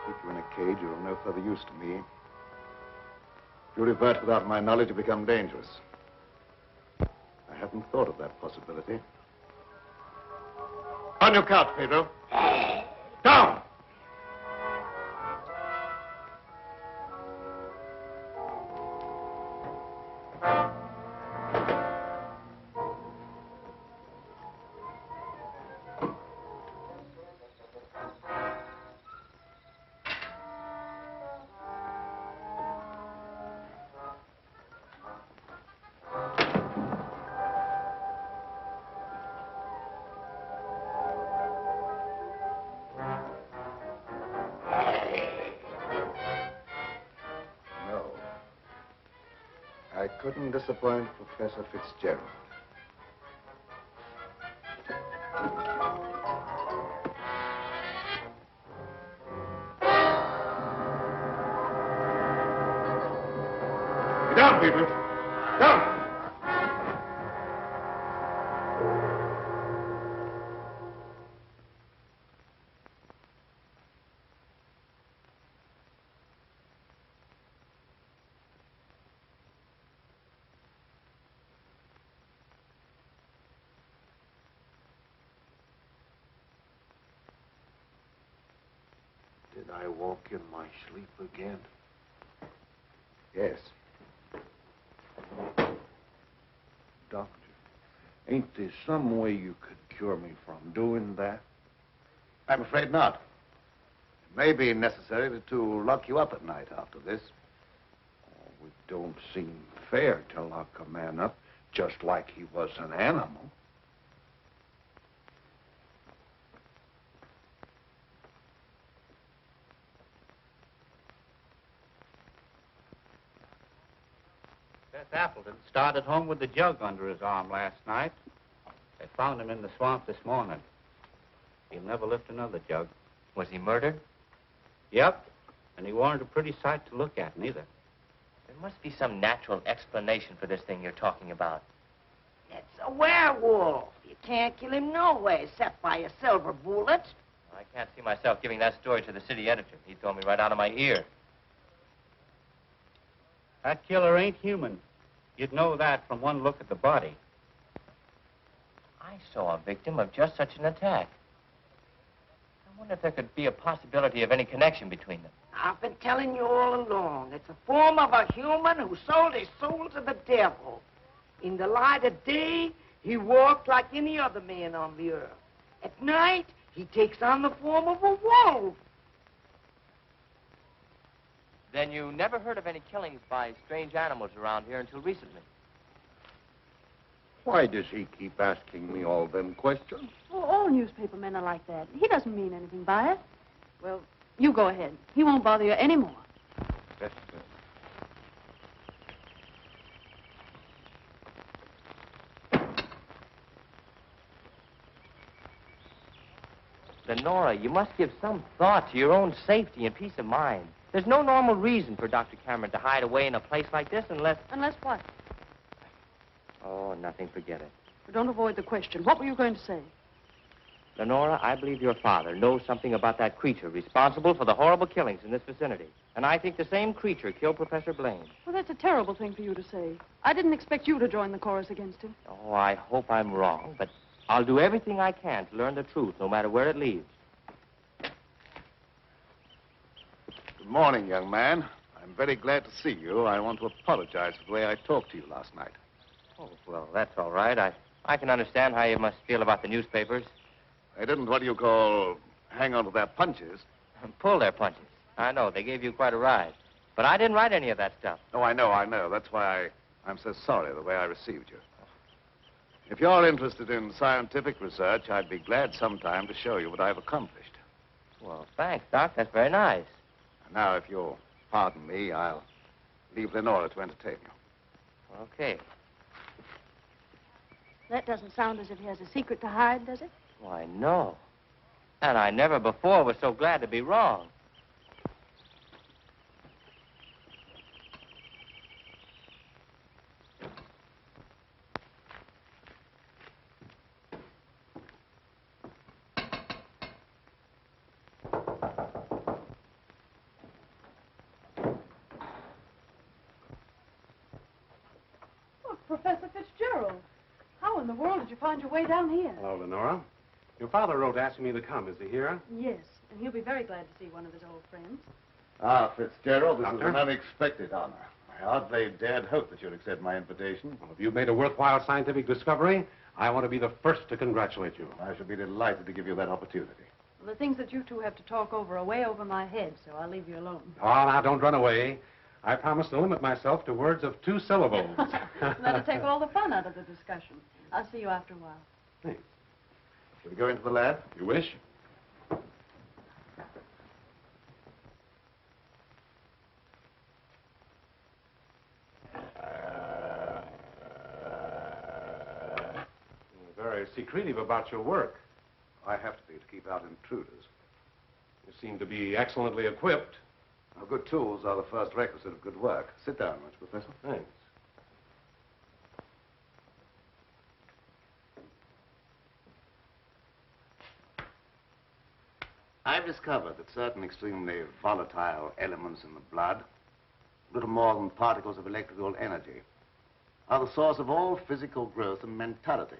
Speaker 1: Keep you in a cage, you're of no further use to me. If you revert without my knowledge, you become dangerous. I hadn't thought of that possibility. On your couch, Pedro. Down! I couldn't disappoint Professor Fitzgerald. Get down, people. Down!
Speaker 2: Did I walk in my sleep again?
Speaker 1: Yes.
Speaker 2: Doctor, ain't there some way you could cure me from doing that?
Speaker 1: I'm afraid not. It may be necessary to lock you up at night after this.
Speaker 2: Oh, it don't seem fair to lock a man up just like he was an animal.
Speaker 6: Seth Appleton started home with the jug under his arm last night. They found him in the swamp this morning. He'll never lift another jug.
Speaker 12: Was he murdered?
Speaker 6: Yep. And he weren't a pretty sight to look at, neither.
Speaker 12: There must be some natural explanation for this thing you're talking about.
Speaker 9: It's a werewolf. You can't kill him no way except by a silver bullet.
Speaker 12: I can't see myself giving that story to the city editor. He'd throw me right out of my ear.
Speaker 6: That killer ain't human. You'd know that from one look at the body.
Speaker 12: I saw a victim of just such an attack. I wonder if there could be a possibility of any connection between them.
Speaker 9: I've been telling you all along. It's a form of a human who sold his soul to the devil. In the light of day, he walked like any other man on the earth. At night, he takes on the form of a wolf.
Speaker 12: Then you never heard of any killings by strange animals around here until recently?
Speaker 6: Why does he keep asking me all them questions?
Speaker 8: Oh, all newspaper men are like that. He doesn't mean anything by it. Well, you go ahead. He won't bother you anymore.
Speaker 6: Yes,
Speaker 12: Lenora, you must give some thought to your own safety and peace of mind. There's no normal reason for Dr. Cameron to hide away in a place like this unless...
Speaker 8: Unless what?
Speaker 12: Oh, nothing. Forget it.
Speaker 8: Well, don't avoid the question. What were you going to say?
Speaker 12: Lenora, I believe your father knows something about that creature responsible for the horrible killings in this vicinity. And I think the same creature killed Professor Blaine.
Speaker 8: Well, that's a terrible thing for you to say. I didn't expect you to join the chorus against him.
Speaker 12: Oh, I hope I'm wrong, but I'll do everything I can to learn the truth, no matter where it leads.
Speaker 3: Good morning, young man. I'm very glad to see you. I want to apologize for the way I talked to you last night.
Speaker 12: Oh, well, that's all right. I can understand how you must feel about the newspapers.
Speaker 3: They didn't, what do you call, hang on to their punches.
Speaker 12: Pull their punches. I know, they gave you quite a ride. But I didn't write any of that stuff.
Speaker 3: Oh, I know. That's why I'm so sorry the way I received you. If you're interested in scientific research, I'd be glad sometime to show you what I've accomplished.
Speaker 12: Well, thanks, Doc. That's very nice.
Speaker 3: Now, if you'll pardon me, I'll leave Lenora to entertain you.
Speaker 12: Okay.
Speaker 8: That doesn't sound as if he has a secret to hide, does it?
Speaker 12: Why, no. And I never before was so glad to be wrong.
Speaker 8: Oh, Professor Fitzgerald. How in the world did you find your way down here?
Speaker 5: Hello, Lenora. Your father wrote asking me to come. Is he here?
Speaker 8: Yes, and he'll be very glad to see one of his old friends.
Speaker 1: Ah, Fitzgerald, this
Speaker 5: Doctor?
Speaker 1: is an unexpected honor. I hardly dared hope that you'd accept my invitation.
Speaker 5: Well, if you've made a worthwhile scientific discovery, I want to be the first to congratulate you.
Speaker 1: I shall be delighted to give you that opportunity.
Speaker 8: Well, the things that you two have to talk over are way over my head, so I'll leave you alone.
Speaker 5: Oh, now, don't run away. I promise to limit myself to words of 2 syllables.
Speaker 8: That'll take all the fun out of the discussion. I'll see you after a while.
Speaker 5: Thanks.
Speaker 1: Shall we go into the lab?
Speaker 5: You wish? You're very secretive about your work.
Speaker 3: I have to be to keep out intruders.
Speaker 5: You seem to be excellently equipped.
Speaker 3: Now, good tools are the first requisite of good work. Sit down, Mr. Professor.
Speaker 5: Thanks.
Speaker 3: I've discovered that certain extremely volatile elements in the blood, little more than particles of electrical energy, are the source of all physical growth and mentality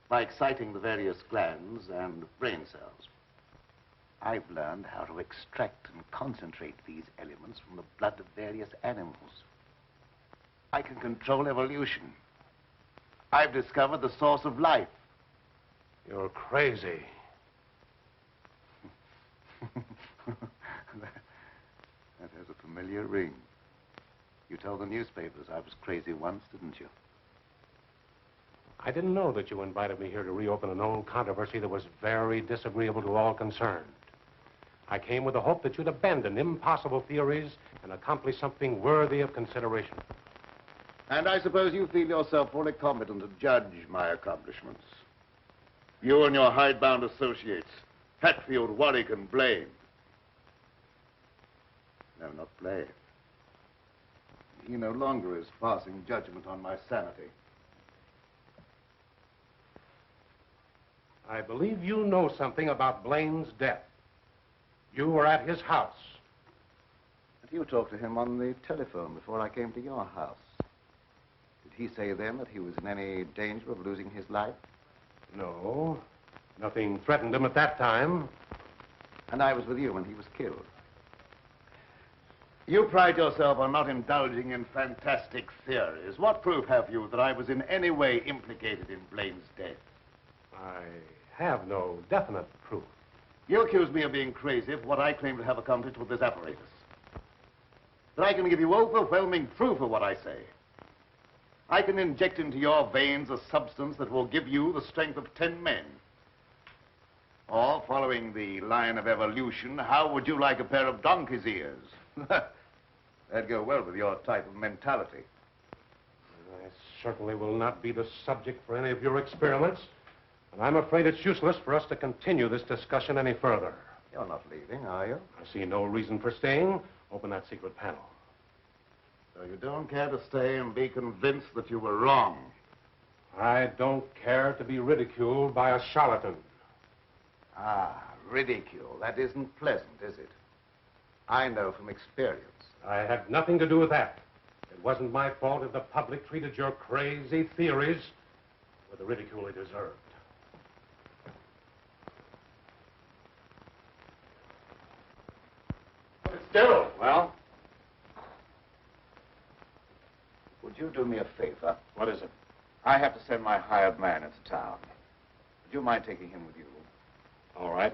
Speaker 3: by exciting the various glands and brain cells. I've learned how to extract and concentrate these elements from the blood of various animals. I can control evolution. I've discovered the source of life.
Speaker 5: You're crazy.
Speaker 3: That has a familiar ring. You told the newspapers I was crazy once, didn't you?
Speaker 5: I didn't know that you invited me here to reopen an old controversy that was very disagreeable to all concerned. I came with the hope that you'd abandon impossible theories and accomplish something worthy of consideration.
Speaker 3: And I suppose you feel yourself fully competent to judge my accomplishments. You and your hidebound associates, Hatfield, Warwick, and Blaine. No, not Blaine. He no longer is passing judgment on my sanity.
Speaker 5: I believe you know something about Blaine's death. You were at his house.
Speaker 3: But you talked to him on the telephone before I came to your house. Did he say then that he was in any danger of losing his life?
Speaker 5: No. Nothing threatened him at that time.
Speaker 3: And I was with you when he was killed. You pride yourself on not indulging in fantastic theories. What proof have you that I was in any way implicated in Blaine's death?
Speaker 5: I have no definite proof.
Speaker 3: You accuse me of being crazy for what I claim to have accomplished with this apparatus. But I can give you overwhelming proof of what I say. I can inject into your veins a substance that will give you the strength of 10 men. Or, following the line of evolution, how would you like a pair of donkey's ears? That'd go well with your type of mentality.
Speaker 5: I certainly will not be the subject for any of your experiments. And I'm afraid it's useless for us to continue this discussion any further.
Speaker 3: You're not leaving, are you?
Speaker 5: I see no reason for staying. Open that secret panel.
Speaker 3: So you don't care to stay and be convinced that you were wrong?
Speaker 5: I don't care to be ridiculed by a charlatan.
Speaker 3: Ah, ridicule. That isn't pleasant, is it? I know from experience.
Speaker 5: I had nothing to do with that. It wasn't my fault if the public treated your crazy theories with the ridicule they deserved.
Speaker 3: Fitzgerald. Well? Would you do me a favor?
Speaker 5: What is it?
Speaker 3: I have to send my hired man into town. Would you mind taking him with you?
Speaker 5: All right.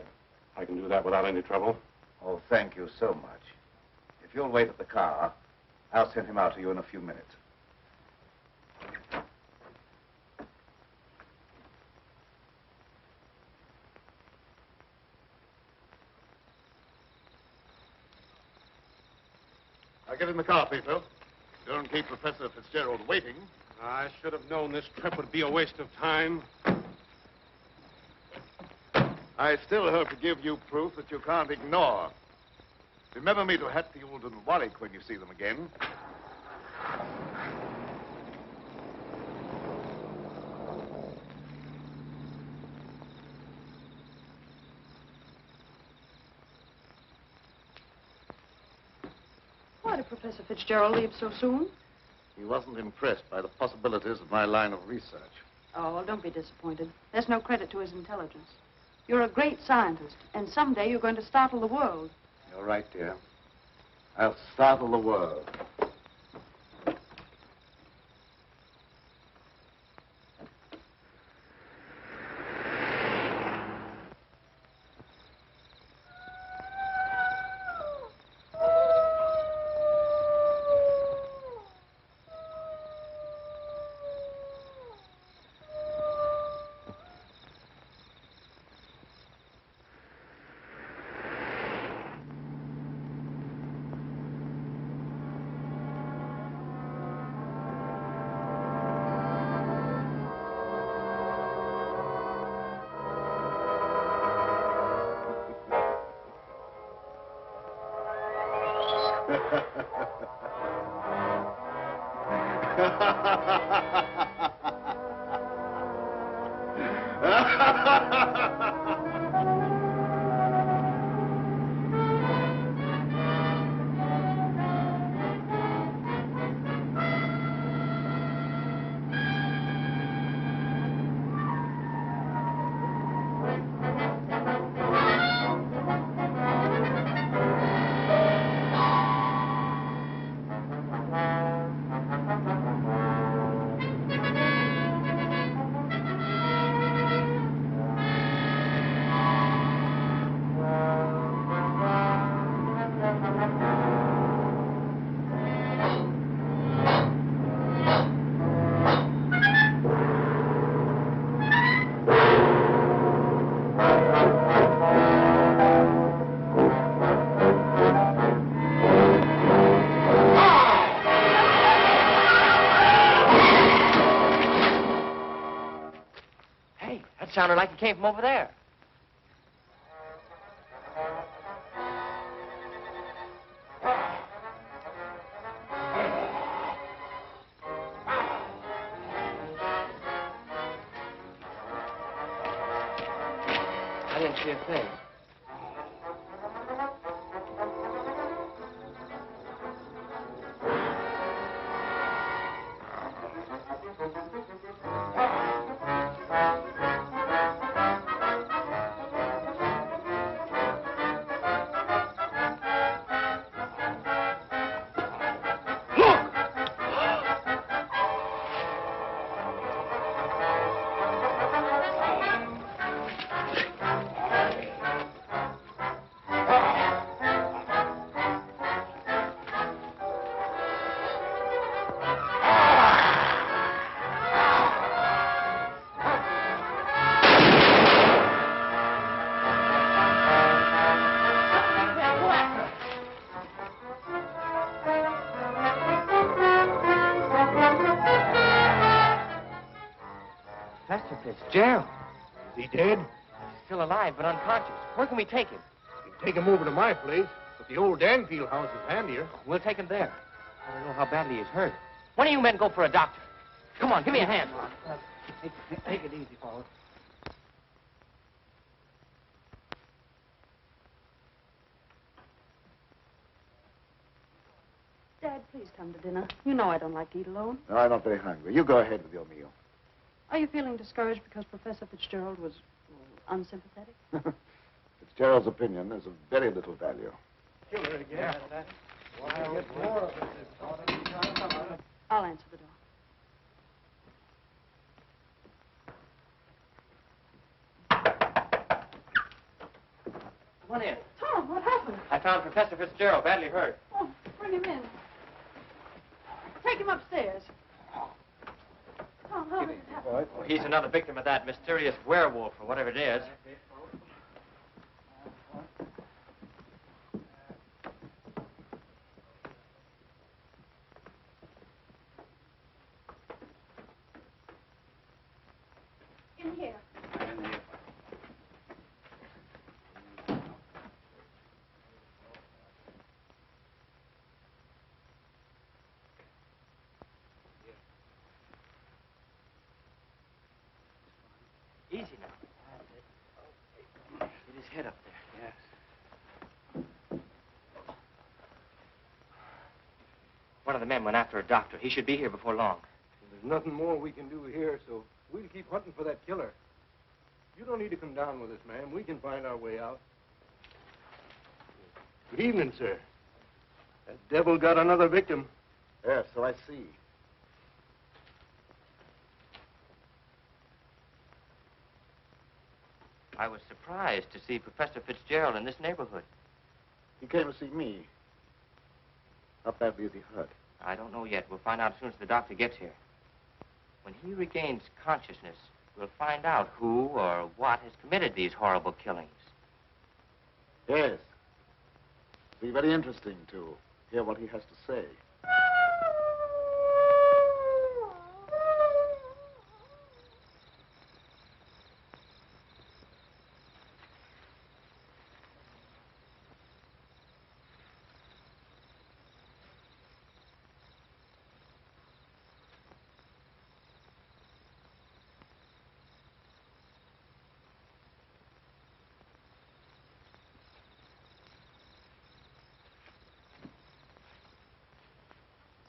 Speaker 5: I can do that without any trouble.
Speaker 3: Oh, thank you so much. If you'll wait at the car, I'll send him out to you in a few minutes. Now get in the car, Peter. Don't keep Professor Fitzgerald waiting.
Speaker 5: I should have known this trip would be a waste of time.
Speaker 3: I still hope to give you proof that you can't ignore. Remember me to Hatfield and Warwick when you see them again.
Speaker 8: Why did Professor Fitzgerald leave so soon?
Speaker 3: He wasn't impressed by the possibilities of my line of research.
Speaker 8: Oh, well, don't be disappointed. There's no credit to his intelligence. You're a great scientist, and someday you're going to startle the world.
Speaker 3: You're right, dear. I'll startle the world.
Speaker 12: Sounded like it came from over there. I didn't see a thing. Professor Fitzgerald.
Speaker 5: Is he dead?
Speaker 12: Still alive, but unconscious. Where can we take him?
Speaker 5: You can take him over to my place, but the old Danfield house is handier.
Speaker 12: We'll take him there. I don't know how badly he's hurt. One of you men go for a doctor. Come on, give me a hand.
Speaker 7: Take it easy, fellas.
Speaker 8: Dad, please come to dinner. You know I don't like to eat alone.
Speaker 1: No, I'm not very hungry. You go ahead with your meal.
Speaker 8: Are you feeling discouraged because Professor Fitzgerald was unsympathetic?
Speaker 1: Fitzgerald's opinion is of very little value.
Speaker 7: Killer again.
Speaker 8: I'll answer the door.
Speaker 12: Come on in.
Speaker 8: Tom, what happened?
Speaker 12: I found Professor Fitzgerald badly hurt.
Speaker 8: Oh, bring him in. Take him upstairs. Tom, how did it happen?
Speaker 12: Well, he's another victim of that mysterious werewolf or whatever it is.
Speaker 8: In here.
Speaker 12: Easy now. Get his head up there. Yes. One of the men went after a doctor. He should be here before long.
Speaker 5: There's nothing more we can do here, so we'll keep hunting for that killer. You don't need to come down with us, ma'am. We can find our way out. Good evening, sir. That devil got another victim.
Speaker 1: Yes, so I see.
Speaker 12: I was surprised to see Professor Fitzgerald in this neighborhood.
Speaker 1: He came to see me. How badly is he hurt?
Speaker 12: I don't know yet. We'll find out as soon as the doctor gets here. When he regains consciousness, we'll find out who or what has committed these horrible killings.
Speaker 1: Yes. It'll be very interesting to hear what he has to say.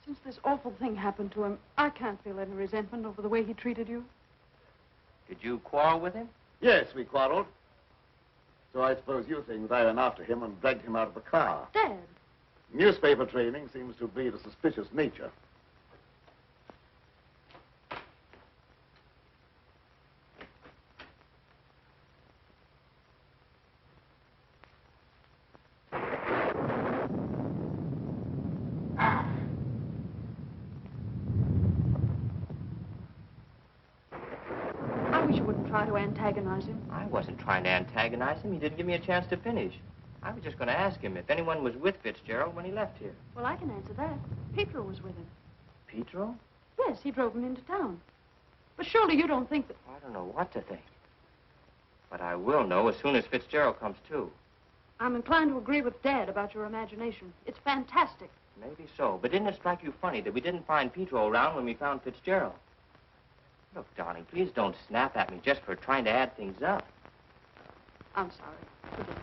Speaker 8: Since this awful thing happened to him, I can't feel any resentment over the way he treated you.
Speaker 12: Did you quarrel with him?
Speaker 1: Yes, we quarreled. So I suppose you think that I ran after him and dragged him out of the car.
Speaker 8: Dad.
Speaker 1: Newspaper training seems to breed a suspicious nature.
Speaker 8: I wish you wouldn't try to antagonize him.
Speaker 12: I wasn't trying to antagonize him. He didn't give me a chance to finish. I was just going to ask him if anyone was with Fitzgerald when he left here.
Speaker 8: Well, I can answer that. Petro was with him.
Speaker 12: Petro?
Speaker 8: Yes, he drove him into town. But surely you don't think that...
Speaker 12: I don't know what to think. But I will know as soon as Fitzgerald comes to.
Speaker 8: I'm inclined to agree with Dad about your imagination. It's fantastic.
Speaker 12: Maybe so. But didn't it strike you funny that we didn't find Petro around when we found Fitzgerald? Look, darling, please don't snap at me just for trying to add things up.
Speaker 8: I'm sorry. Forgive me.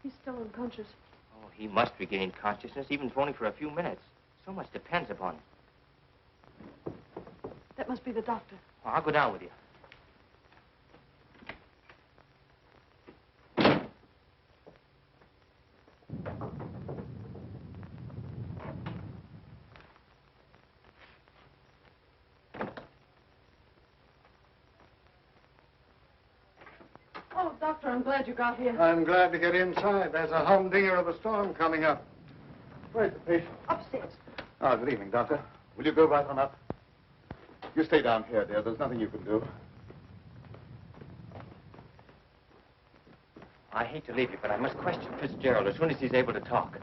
Speaker 8: He's still unconscious.
Speaker 12: Oh, he must regain consciousness, even if only for a few minutes. So much depends upon it.
Speaker 8: That must be the doctor.
Speaker 12: Oh, I'll go down with you.
Speaker 8: Oh, Doctor, I'm glad you got here.
Speaker 3: I'm glad to get inside. There's a humdinger of a storm coming up. Where's the patient?
Speaker 8: Upstairs.
Speaker 1: Ah, good evening, Doctor. Will you go right on up? You stay down here, dear. There's nothing you can do.
Speaker 12: I hate to leave you, but I must question Fitzgerald as soon as he's able to talk.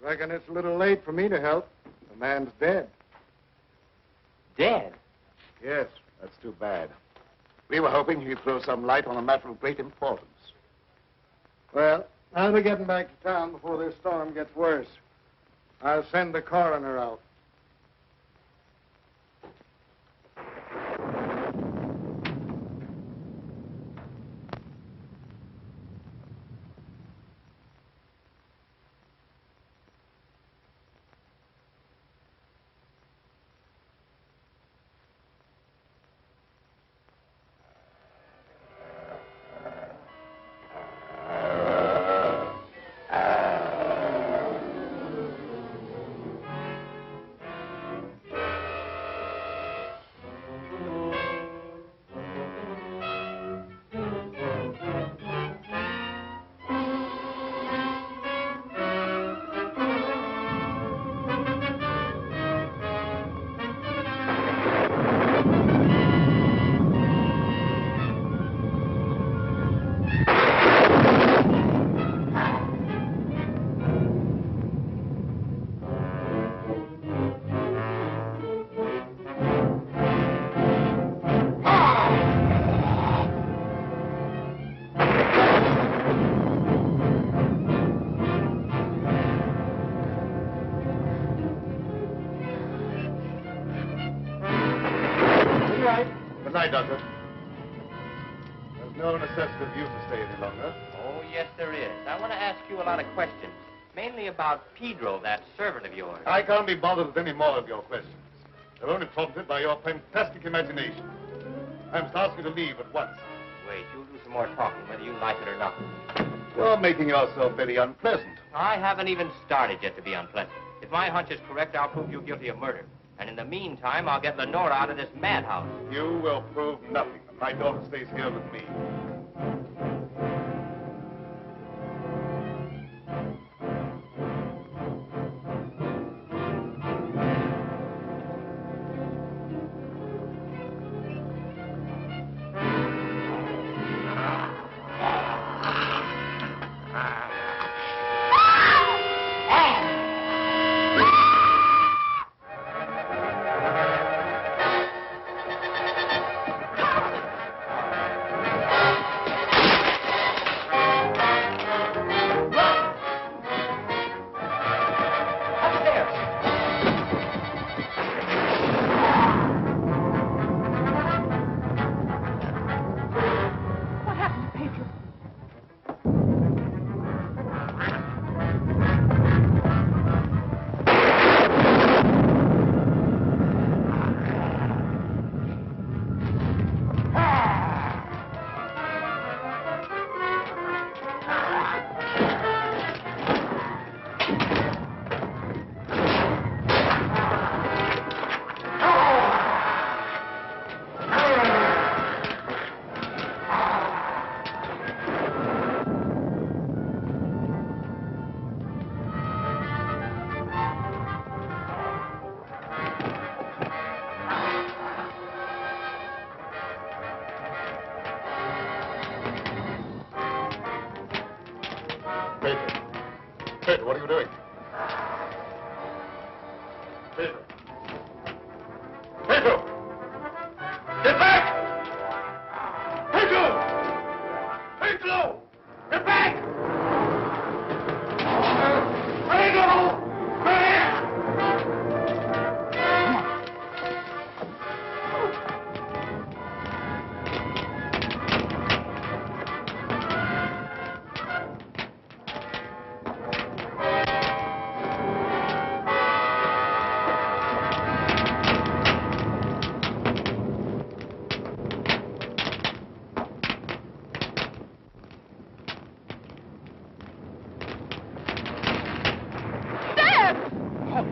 Speaker 3: Reckon it's a little late for me to help. The man's dead.
Speaker 12: Dead?
Speaker 1: Yes, that's too bad. We were hoping he'd throw some light on a matter of great importance.
Speaker 3: Well, I'll be getting back to town before this storm gets worse. I'll send the coroner out.
Speaker 1: Good night, Doctor. There's no necessity for you to stay any longer.
Speaker 12: Oh, yes, there is. I want to ask you a lot of questions, mainly about Pedro, that servant of yours.
Speaker 1: I can't be bothered with any more of your questions. They're only prompted by your fantastic imagination. I must ask you to leave at once.
Speaker 12: Wait, you'll do some more talking, whether you like it or not.
Speaker 1: You're making yourself very unpleasant.
Speaker 12: I haven't even started yet to be unpleasant. If my hunch is correct, I'll prove you guilty of murder. And in the meantime, I'll get Lenora out of this madhouse.
Speaker 1: You will prove nothing. My daughter stays here with me. Pedro, what are you doing? Pedro. Pedro! Get back! Pedro! Pedro! Get back! Pedro!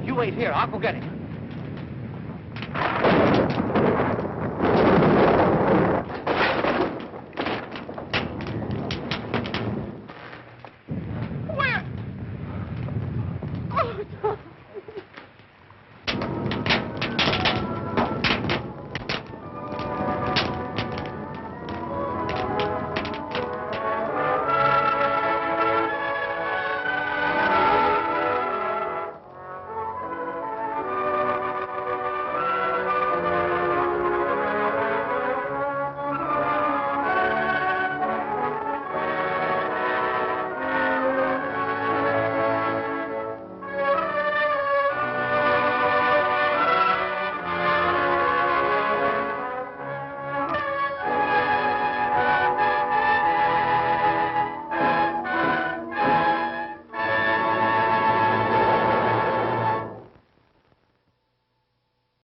Speaker 12: You wait here. I'll go get him.